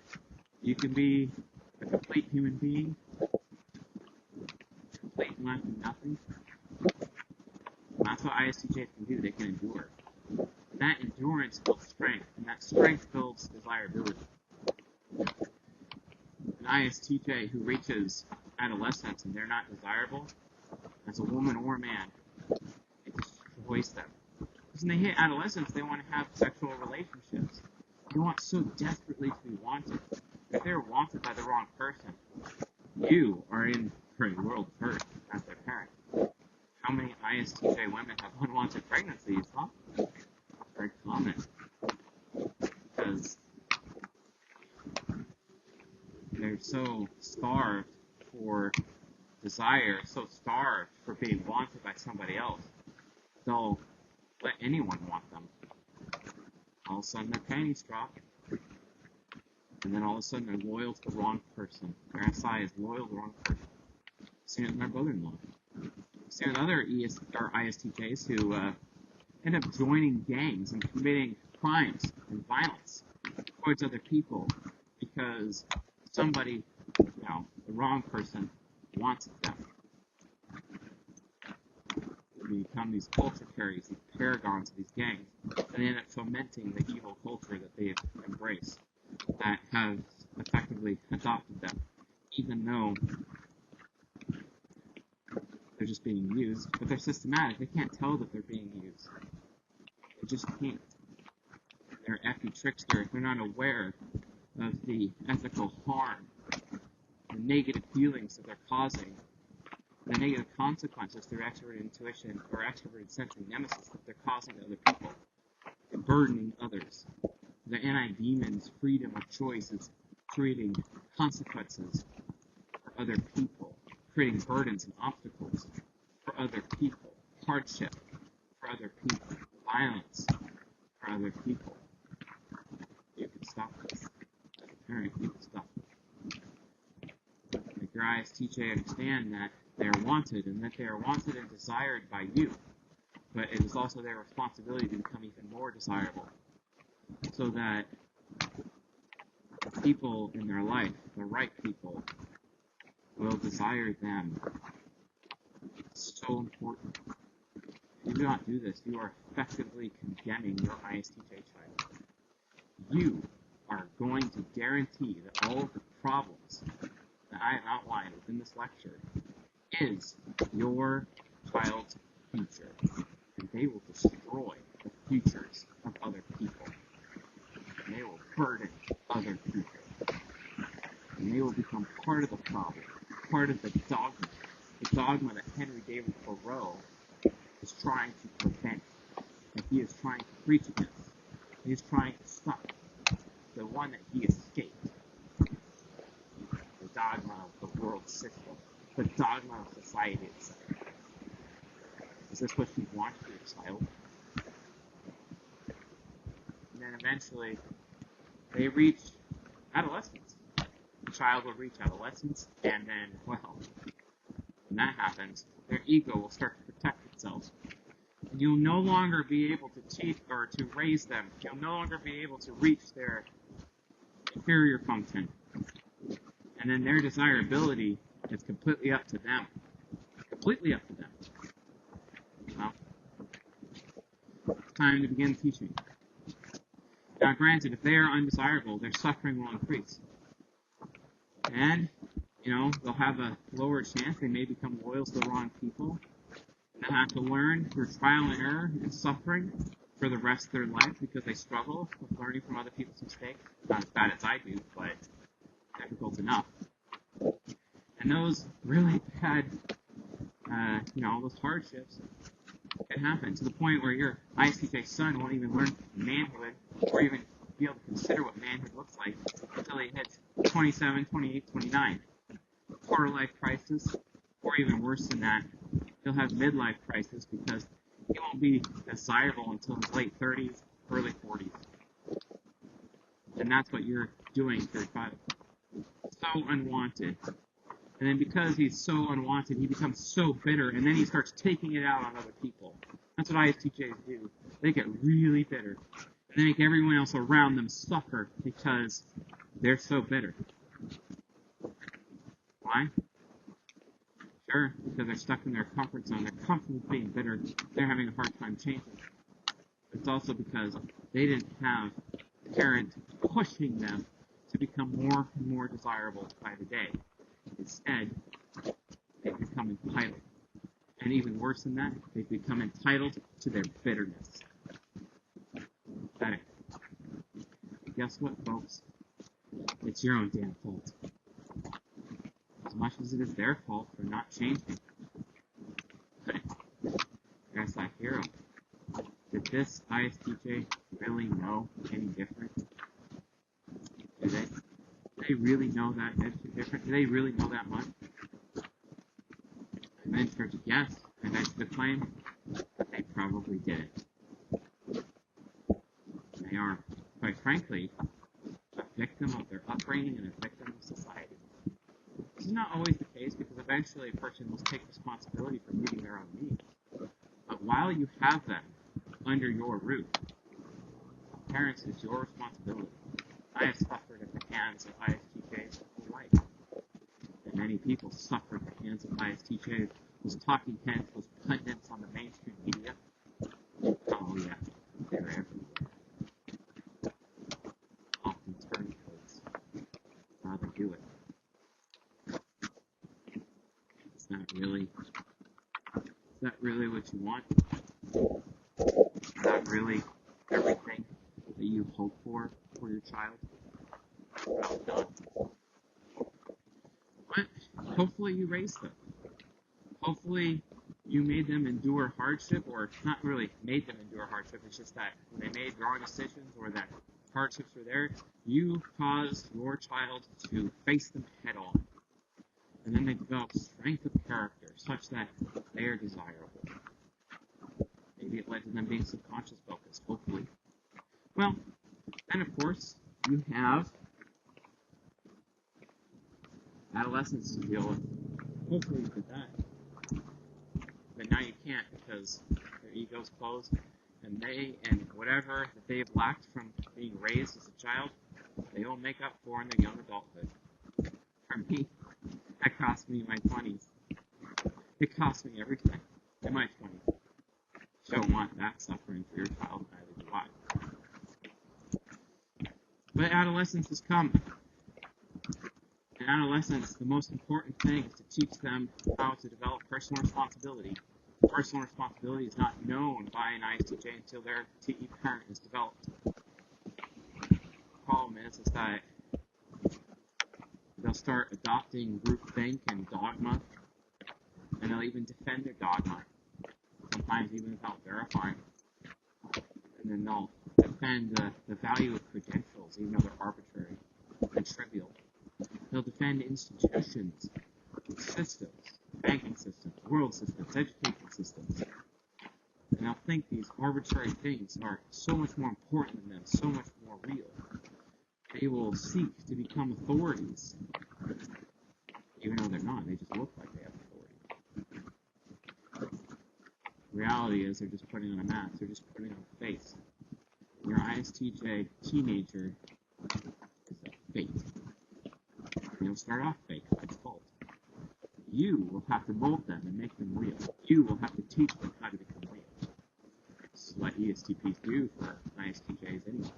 you can be a complete human being, complete and lacking nothing. And that's what ISTJs can do. They can endure. That endurance builds strength, and that strength builds desirability. An ISTJ who reaches adolescence and they're not desirable, as a woman or a man, it destroys them. Because when they hit adolescence, they want to have sexual relationships. They want so desperately to be wanted. If they're wanted by the wrong person, you are in for a world of hurt as their parent. How many ISTJ women have unwanted pregnancies, huh? Very common. Because they're so starved for desire, so starved for being wanted by somebody else, they'll let anyone want them. All of a sudden their panties drop, and then all of a sudden they're loyal to the wrong person. Their SI is loyal to the wrong person. I've seen it with my brother-in-law. I've seen it with other ISTJs who end up joining gangs and committing crimes and violence towards other people because somebody, the wrong person, wants them. They become these culture carriers, these paragons of these gangs, and they end up fomenting the evil culture that they've embraced, that has effectively adopted them, even though they're just being used, but they're systematic. They can't tell that they're being used. They just can't. They're effing trickster. They're not aware of the ethical harm, the negative feelings that they're causing, the negative consequences through extroverted intuition or extroverted sensory nemesis that they're causing to other people. They're burdening others. The anti-demon's freedom of choice is creating consequences for other people, creating burdens and obstacles for other people, hardship for other people, violence for other people. You can stop this. As a parent, you can stop it. Like your ISTJ understand that they are wanted and that they are wanted and desired by you, but it is also their responsibility to become even more desirable so that people in their life, the right people, will desire them. It's so important. If you do not do this, you are effectively condemning your ISTJ child. You are going to guarantee that all of the problems that I have outlined within this lecture is your child's future, and they will destroy the futures of other people. And they will burden other people. And they will become part of the problem, part of the dogma that Henry David Thoreau is trying to prevent, that he is trying to preach against. He is trying to stop, the one that he escaped. The dogma of the world system, the dogma of society itself. Is this what you want for your child? And then eventually, they reach adolescence. The child will reach adolescence, and then, well, when that happens, their ego will start to protect itself. And you'll no longer be able to teach or to raise them. You'll no longer be able to reach their inferior function. And then their desirability is completely up to them. Completely up to them. Well, it's time to begin teaching. Now, granted, if they are undesirable, their suffering will increase. And, they'll have a lower chance. They may become loyal to the wrong people. They'll have to learn through trial and error and suffering for the rest of their life because they struggle with learning from other people's mistakes. Not as bad as I do, but difficult enough. And those really bad, those hardships can happen to the point where your ISTJ son won't even learn manhood or even be able to consider what manhood looks like until he hits 27, 28, 29. Quarter life crisis, or even worse than that, he'll have midlife crisis because he won't be desirable until his late 30s, early 40s. And that's what you're doing to your child. So unwanted. And then because he's so unwanted, he becomes so bitter, and then he starts taking it out on other people. That's what ISTJs do. They get really bitter. And they make everyone else around them suffer because they're so bitter. Why? Sure, because they're stuck in their comfort zone. They're comfortable being bitter. They're having a hard time changing. But it's also because they didn't have a parent pushing them to become more and more desirable by the day. Instead, they become entitled. And even worse than that, they become entitled to their bitterness. Pathetic. Guess what, folks? It's your own damn fault. As much as it is their fault for not changing. There's that hero. Did this ISTJ really know any different? Do they? Do they really know that different? Do they really know that much? I venture to guess, I venture to claim, that they probably didn't. They are frankly, a victim of their upbringing and a victim of society. This is not always the case because eventually a person must take responsibility for meeting their own needs. But while you have them under your roof, parents is your responsibility. I have suffered at the hands of ISTJs my whole life. And many people suffer at the hands of ISTJs, those talking heads, those pundits on the mainstream media. Oh yeah, they're everywhere. Often turncoats. How they do it. Is that really what you want? Is that really everything that you hope for your child? Well, not. But hopefully you raised them. Hopefully you made them endure hardship, or not really made them endure hardship, it's just that when they made wrong decisions or that hardships were there, you caused your child to face them head on. And then they develop strength of character such that they are desirable. Maybe it led to them being subconscious focused, hopefully. Well, and of course, you have adolescents to deal with. Hopefully you did that. But now you can't because their ego's closed, and whatever that they've lacked from being raised as a child, they will make up for in their young adulthood. For me, that cost me my 20s. It cost me everything in my 20s. You don't want that suffering for your child, neither do I. But adolescence has come. In adolescence, the most important thing is to teach them how to develop personal responsibility. Personal responsibility is not known by an ISTJ until their TE parent is developed. The problem is that they'll start adopting groupthink and dogma, and they'll even defend their dogma, sometimes even without verifying. And then they'll defend the value of credentials, even though they're arbitrary and trivial. They'll defend institutions, systems, banking systems, world systems, education systems. And they'll think these arbitrary things are so much more important than them, so much more real. They will seek to become authorities, even though they're not. They just look like they have authority. The reality is they're just putting on a mask. They're just putting on a face. Your ISTJ teenager is a fake. They'll start off fake by default. You will have to mold them and make them real. You will have to teach them how to become real. This is what ESTPs do for ISTJs anyway.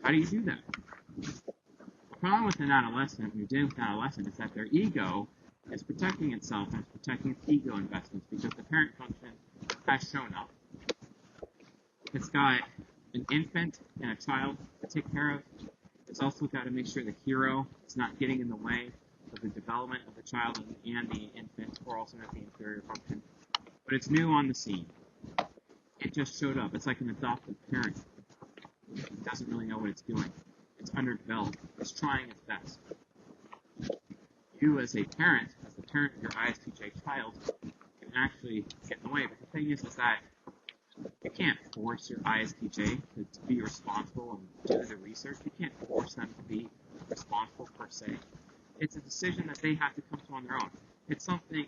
How do you do that? The problem with an adolescent, when you're dealing with an adolescent, is that their ego is protecting itself and it's protecting its ego investments because the parent function has shown up. It's got an infant and a child to take care of. It's also got to make sure the hero is not getting in the way of the development of the child and the infant, or also not the inferior function. But it's new on the scene. It just showed up. It's like an adoptive parent. It doesn't really know what it's doing. It's underdeveloped. It's trying its best. You as a parent, as the parent of your ISTJ child, can actually get in the way. But the thing is that you can't force your ISTJ to be responsible and do the research. You can't force them to be responsible per se. It's a decision that they have to come to on their own.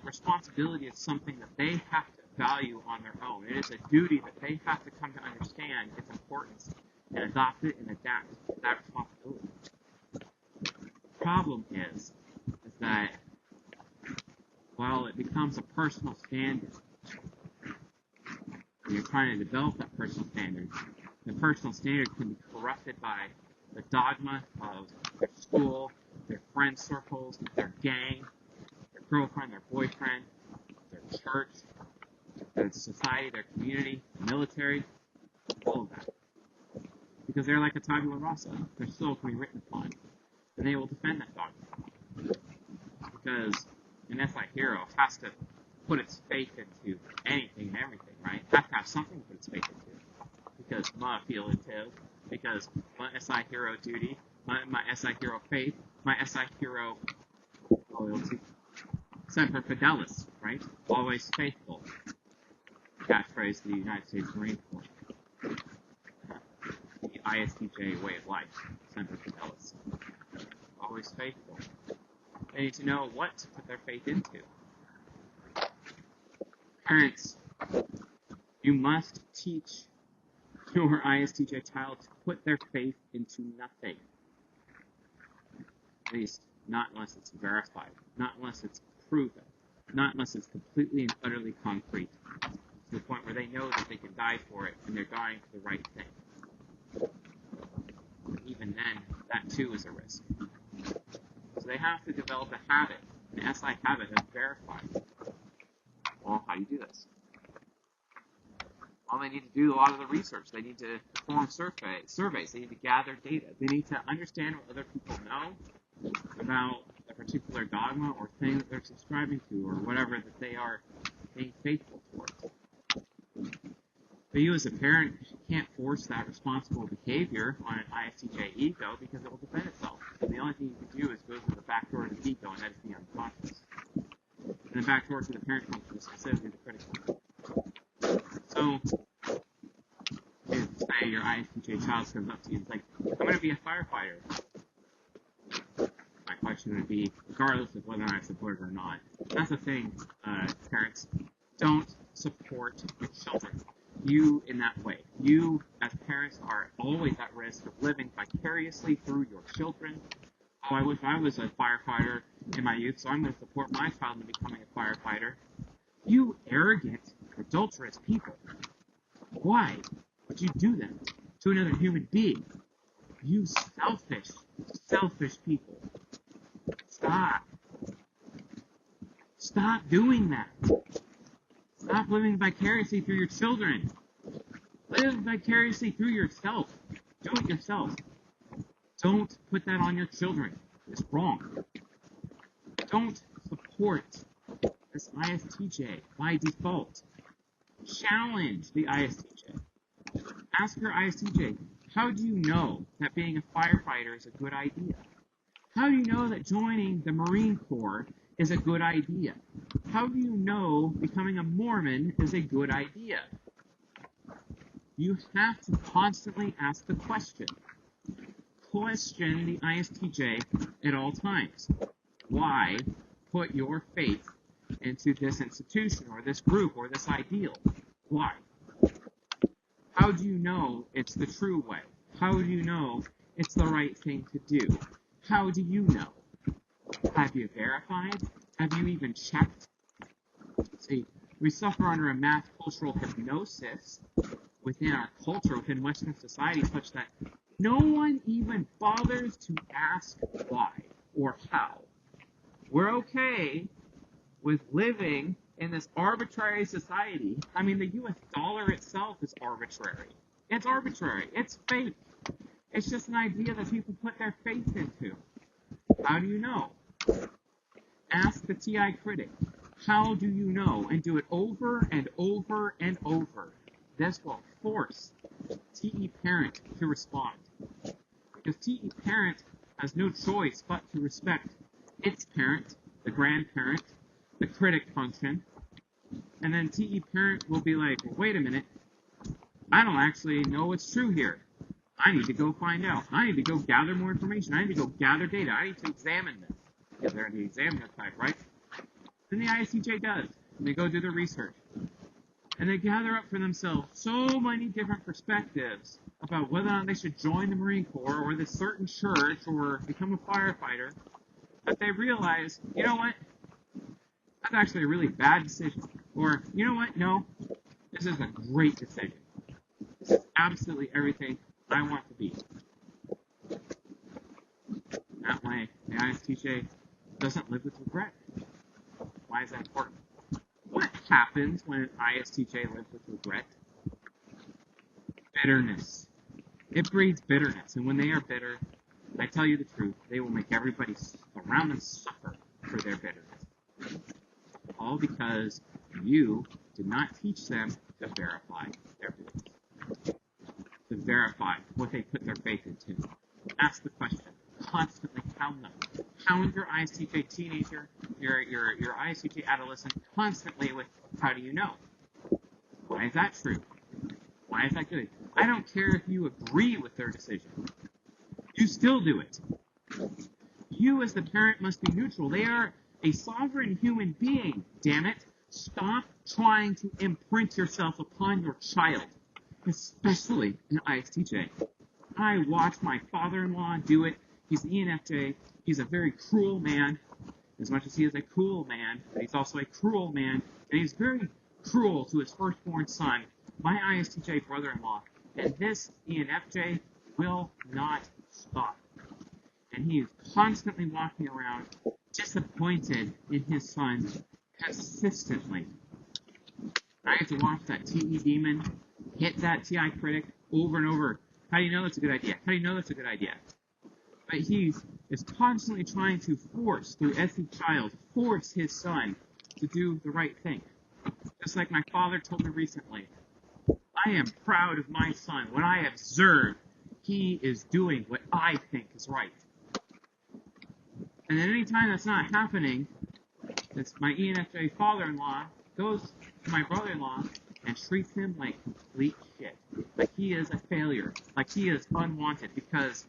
Responsibility is something that they have to value on their own. It is a duty that they have to come to understand its importance and adopt it and adapt to that responsibility. The problem is that while it becomes a personal standard, and you're trying to develop that personal standard, the personal standard can be corrupted by the dogma of their school, their friend circles, their gang, their girlfriend, their boyfriend, their church, their society, their community, the military, all of that. Because they're like a tabula rasa. Their soul can be written upon. And they will defend that dogma. Because an SI hero has to put its faith into anything and everything, right? It has to have something to put its faith into. Because my affiliative, because my SI hero duty, my SI hero faith, my SI hero loyalty. Semper Fidelis, right? Always faithful. Catchphrase of the United States Marine Corps. The ISTJ way of life, Semper Fidelis. Always faithful. They need to know what to put their faith into. Parents, you must teach your ISTJ child to put their faith into nothing. At least, not unless it's verified, not unless it's proven, not unless it's completely and utterly concrete, to the point where they know that they can die for it, and they're dying for the right thing. But even then, that too is a risk. So they have to develop a habit, an SI habit of verifying. Well, how do you do this? Well, they need to do a lot of the research. They need to perform surveys. They need to gather data. They need to understand what other people know about a particular dogma or thing that they're subscribing to, or whatever that they are being faithful towards. But you as a parent can't force that responsible behavior on an ISTJ ego, because it will defend itself. And the only thing you can do is go through the back door to the ego, and that is the unconscious. And the back door to the parent function is specifically the critical. So, if, say, your ISTJ child comes up to you and is like, I'm going to be a firefighter. My question would be, regardless of whether I support it or not, that's the thing, parents, don't support your children. You in that way. You, as parents, are always at risk of living vicariously through your children. Oh, I wish I was a firefighter in my youth, so I'm going to support my child in becoming a firefighter. You arrogant, adulterous people. Why would you do that to another human being? You selfish people. Stop. Stop doing that. Stop living vicariously through your children. Live vicariously through yourself. Do it yourself. Don't put that on your children. It's wrong. Don't support this ISTJ by default. Challenge the ISTJ. Ask your ISTJ, how do you know that being a firefighter is a good idea? How do you know that joining the Marine Corps is a good idea? How do you know becoming a Mormon is a good idea? You have to constantly ask the question. Question the ISTJ at all times. Why put your faith into this institution or this group or this ideal? Why? How do you know it's the true way? How do you know it's the right thing to do? How do you know? Have you verified? Have you even checked? See, we suffer under a mass cultural hypnosis within our culture, within Western society, such that no one even bothers to ask why or how. We're okay with living in this arbitrary society. I mean, the US dollar itself is arbitrary. It's arbitrary. It's fake. It's just an idea that people put their faith into. How do you know? Ask the TI critic. How do you know? And do it over and over and over. This will force TE parent to respond. Because TE parent has no choice but to respect its parent, the grandparent, the critic function. And then TE parent will be like, well, wait a minute. I don't actually know what's true here. I need to go find out. I need to go gather more information. I need to go gather data. I need to examine this. Because they're the examiner type, right? Then the ISTJ does. And they go do their research. And they gather up for themselves so many different perspectives about whether or not they should join the Marine Corps or this certain church or become a firefighter, that they realize, you know what? That's actually a really bad decision. Or, you know what? No, this is a great decision. This is absolutely everything I want to be. That way, the ISTJ doesn't live with regret. Why is that important? What happens when an ISTJ lives with regret? Bitterness. It breeds bitterness, and when they are bitter, I tell you the truth, they will make everybody around them suffer for their bitterness. All because you did not teach them to verify their beliefs. To verify what they put their faith into. Ask the question. Constantly hound them. Hound your ISTJ teenager, your ISTJ adolescent, constantly with, how do you know? Why is that true? Why is that good? I don't care if you agree with their decision. You still do it. You as the parent must be neutral. They are a sovereign human being, damn it. Stop trying to imprint yourself upon your child, especially an ISTJ. I watch my father-in-law do it. He's an ENFJ. He's a very cruel man. As much as he is a cool man, he's also a cruel man, and he's very cruel to his firstborn son, my ISTJ brother-in-law. And this ENFJ will not stop. And he is constantly walking around disappointed in his son consistently. I get to watch that TE demon hit that TI critic over and over. How do you know that's a good idea? How do you know that's a good idea? But he is constantly trying to force, through SE Child, force his son to do the right thing. Just like my father told me recently, I am proud of my son when I observe he is doing what I think is right. And then any time that's not happening, it's my ENFJ father-in-law goes to my brother-in-law and treats him like complete shit. Like he is a failure. Like he is unwanted because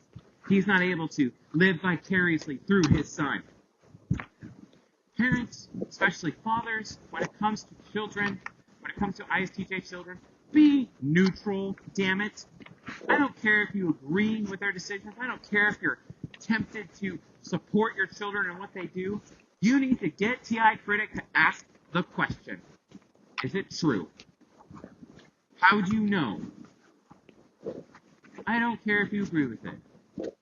he's not able to live vicariously through his son. Parents, especially fathers, when it comes to children, when it comes to ISTJ children, be neutral, damn it. I don't care if you agree with their decisions. I don't care if you're tempted to support your children and what they do. You need to get TI Critic to ask the question. Is it true? How do you know? I don't care if you agree with it.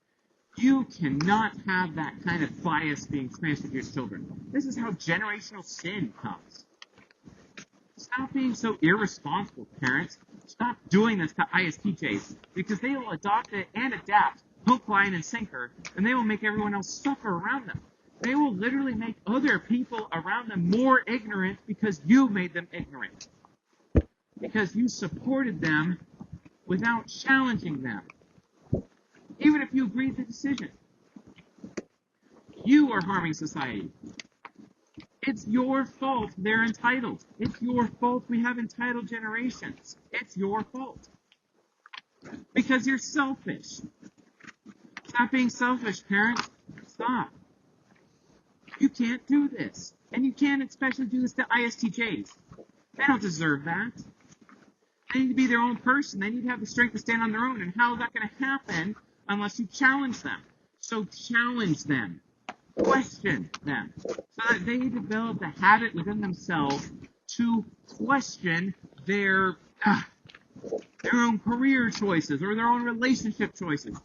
You cannot have that kind of bias being transferred to your children. This is how generational sin comes. Stop being so irresponsible, parents. Stop doing this to ISTJs, because they will adopt it and adapt, hook, line, and sinker, and they will make everyone else suffer around them. They will literally make other people around them more ignorant because you made them ignorant. Because you supported them without challenging them. Even if you agreed with the decision. You are harming society. It's your fault they're entitled. It's your fault we have entitled generations. It's your fault. Because you're selfish. Stop being selfish, parents. Stop. You can't do this. And you can't especially do this to ISTJs. They don't deserve that. They need to be their own person. They need to have the strength to stand on their own. And how is that going to happen unless you challenge them? So challenge them. Question them. So that they develop the habit within themselves to question their own career choices or their own relationship choices.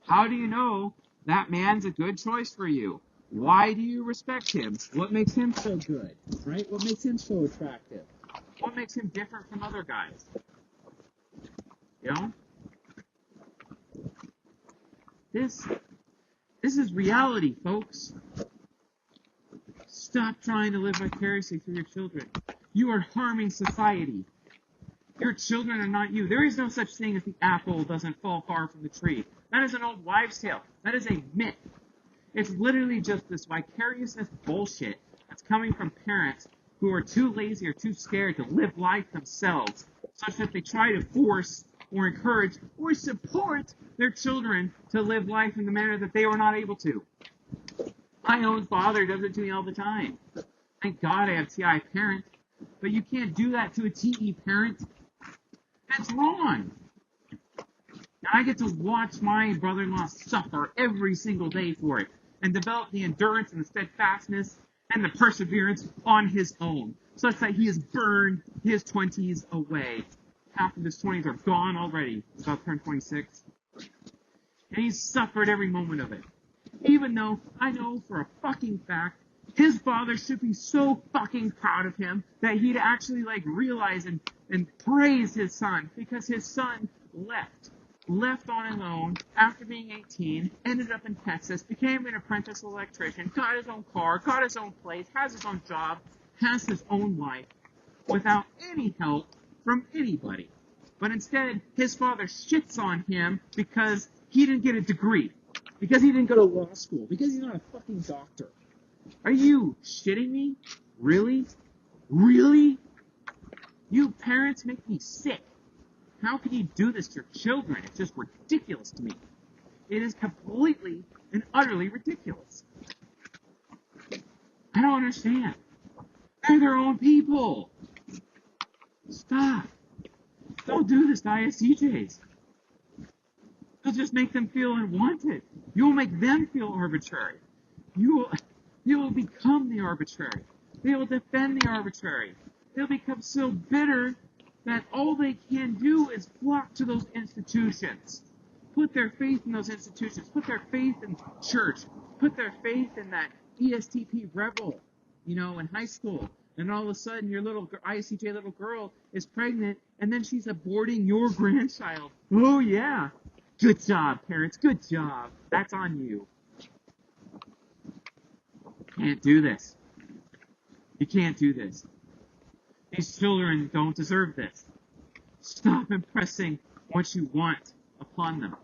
How do you know that man's a good choice for you? Why do you respect him? What makes him so good? Right? What makes him so attractive? What makes him different from other guys? You know? This is reality, folks. Stop trying to live vicariously through your children. You are harming society. Your children are not you. There is no such thing as the apple doesn't fall far from the tree. That is an old wives' tale. That is a myth. It's literally just this vicariousness bullshit that's coming from parents who are too lazy or too scared to live life themselves, such that they try to force or encourage or support their children to live life in the manner that they were not able to. My own father does it to me all the time. Thank God I have TI parent, but you can't do that to a TE parent. That's wrong. And I get to watch my brother-in-law suffer every single day for it and develop the endurance and the steadfastness and the perseverance on his own, such that he has burned his 20s away. Half of his 20s are gone already. He's about to turn 26. And he's suffered every moment of it. Even though I know for a fucking fact his father should be so fucking proud of him that he'd actually realize and praise his son, because his son left on his own after being 18, ended up in Texas, became an apprentice electrician, got his own car, got his own place, has his own job, has his own life, without any help from anybody. But instead, his father shits on him because he didn't get a degree, because he didn't go to law school, because he's not a fucking doctor. Are you shitting me? Really? Really? You parents make me sick. How can you do this to your children? It's just ridiculous to me. It is completely and utterly ridiculous. I don't understand. They're their own people. Stop. Don't do this to ISTJs. You'll just make them feel unwanted. You'll make them feel arbitrary. You will become the arbitrary. They will defend the arbitrary. They'll become so bitter that all they can do is flock to those institutions. Put their faith in those institutions. Put their faith in church. Put their faith in that ESTP rebel, in high school. And all of a sudden, your little ISTJ little girl is pregnant, and then she's aborting your grandchild. Oh, yeah. Good job, parents. Good job. That's on you. Can't do this. You can't do this. These children don't deserve this. Stop impressing what you want upon them.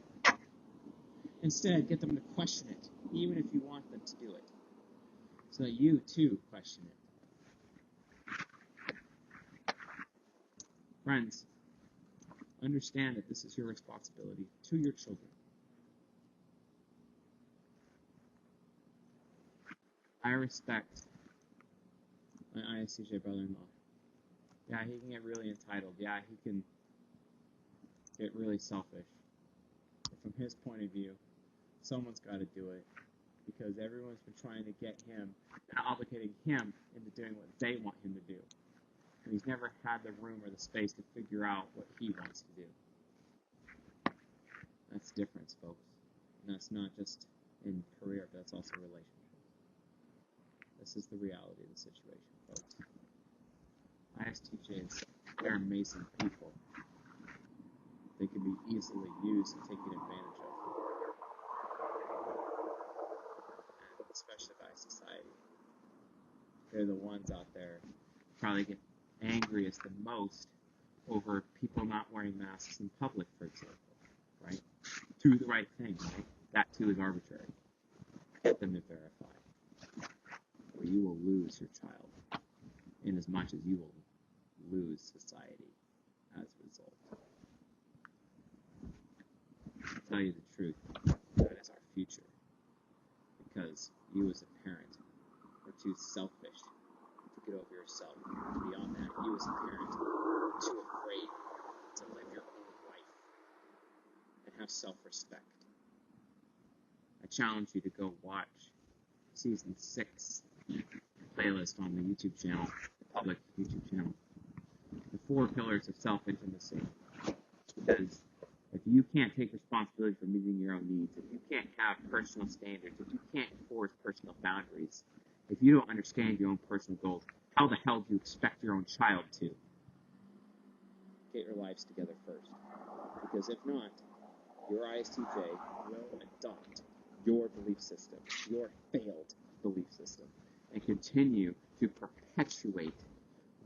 Instead, get them to question it, even if you want them to do it, so that you, too, question it. Friends, understand that this is your responsibility to your children. I respect my ISTJ brother-in-law. Yeah, he can get really entitled. Yeah, he can get really selfish. But from his point of view, someone's got to do it, because everyone's been trying to get him and obligating him into doing what they want him to do. And he's never had the room or the space to figure out what he wants to do. That's difference, folks. And that's not just in career, but that's also relationships. This is the reality of the situation, folks. ISTJs, they're amazing people. They can be easily used and taken advantage of, and especially by society. They're the ones out there probably get angriest the most over people not wearing masks in public, for example, right? Do the right thing, right? That too is arbitrary. Get them to verify, or you will lose your child, in as much as you will lose society as a result. To tell you the truth, that is our future, because you as a parent are too selfish to get over yourself. Beyond that, you as a parent are too afraid to live your own life and have self-respect. I challenge you to go watch season 6 playlist on the YouTube channel, the public YouTube channel. The 4 pillars of self-intimacy. Because if you can't take responsibility for meeting your own needs, if you can't have personal standards, if you can't enforce personal boundaries, if you don't understand your own personal goals, how the hell do you expect your own child to? Get your lives together first. Because if not, your ISTJ will adopt your belief system, your failed belief system, and continue to perpetuate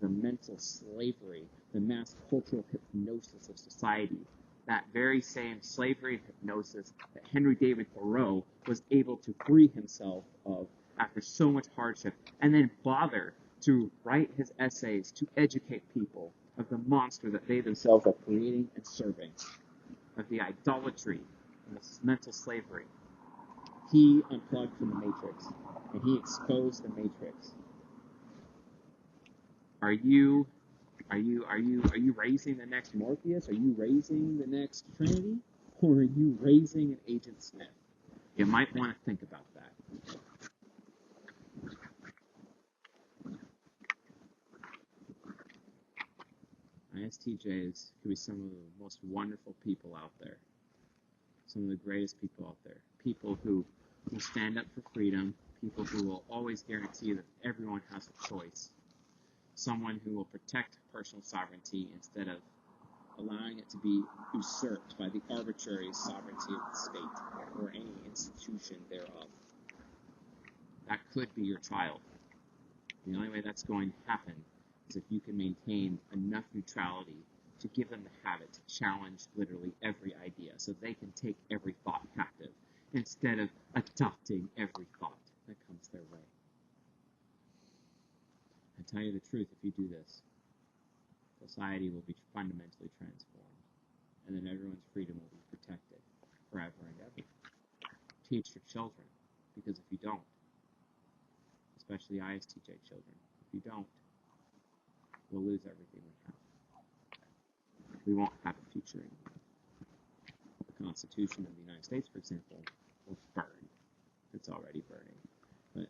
the mental slavery, the mass cultural hypnosis of society, that very same slavery and hypnosis that Henry David Thoreau was able to free himself of after so much hardship, and then bother to write his essays to educate people of the monster that they themselves are creating and serving, of the idolatry and this mental slavery. He unplugged from the Matrix, and he exposed the Matrix. Are you raising the next Morpheus? Are you raising the next Trinity? Or are you raising an Agent Smith? You might want to think about that. ISTJs can be some of the most wonderful people out there. Some of the greatest people out there. People who will stand up for freedom. People who will always guarantee that everyone has a choice. Someone who will protect personal sovereignty instead of allowing it to be usurped by the arbitrary sovereignty of the state or any institution thereof. That could be your child. The only way that's going to happen is if you can maintain enough neutrality to give them the habit to challenge literally every idea so they can take every thought captive instead of adopting every thought that comes their way. I tell you the truth, if you do this, society will be fundamentally transformed. and then everyone's freedom will be protected forever and ever. Teach your children, because if you don't, especially ISTJ children, if you don't, we'll lose everything we have. We won't have a future anymore. The Constitution of the United States, for example, will burn. It's already burning, but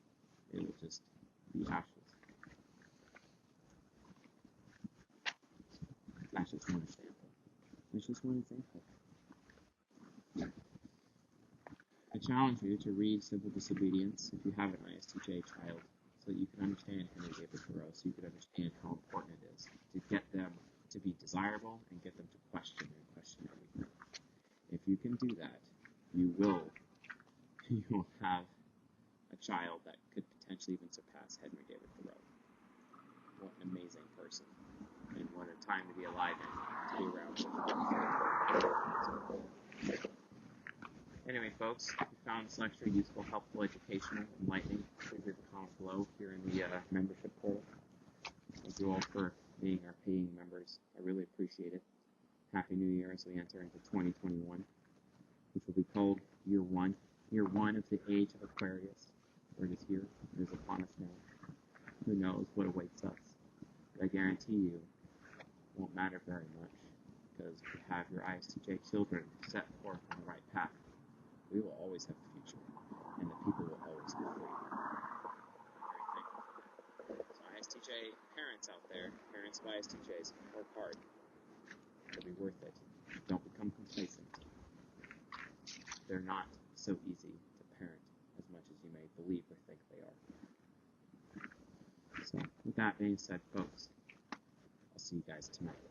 it will just be ashes. That's just one example. It's just one example. I challenge you to read Civil Disobedience if you have an ISTJ child, so that you can understand Henry David Thoreau, so you can understand how important it is to get them to be desirable and get them to question everything. If you can do that, you will have a child that could potentially even surpass Henry David Thoreau. What an amazing person, and what a time to be alive and to be around. Anyway, folks, if you found this lecture useful, helpful, educational, enlightening, please leave a comment below here in the membership portal. Thank you all for being our paying members. I really appreciate it. Happy New Year as we enter into 2021, which will be called Year 1. Year 1 of the age of Aquarius. Where it is here, it is upon us now. Who knows what awaits us? But I guarantee you, it won't matter very much, because if you have your ISTJ children set forth on the right path, we will always have a future, and the people will always be free. I'm very thankful for that. So ISTJ parents out there, parents of ISTJs, work hard. It'll be worth it. Don't become complacent. They're not so easy to parent as much as you may believe or think they are. So with that being said, folks, I'll see you guys tonight.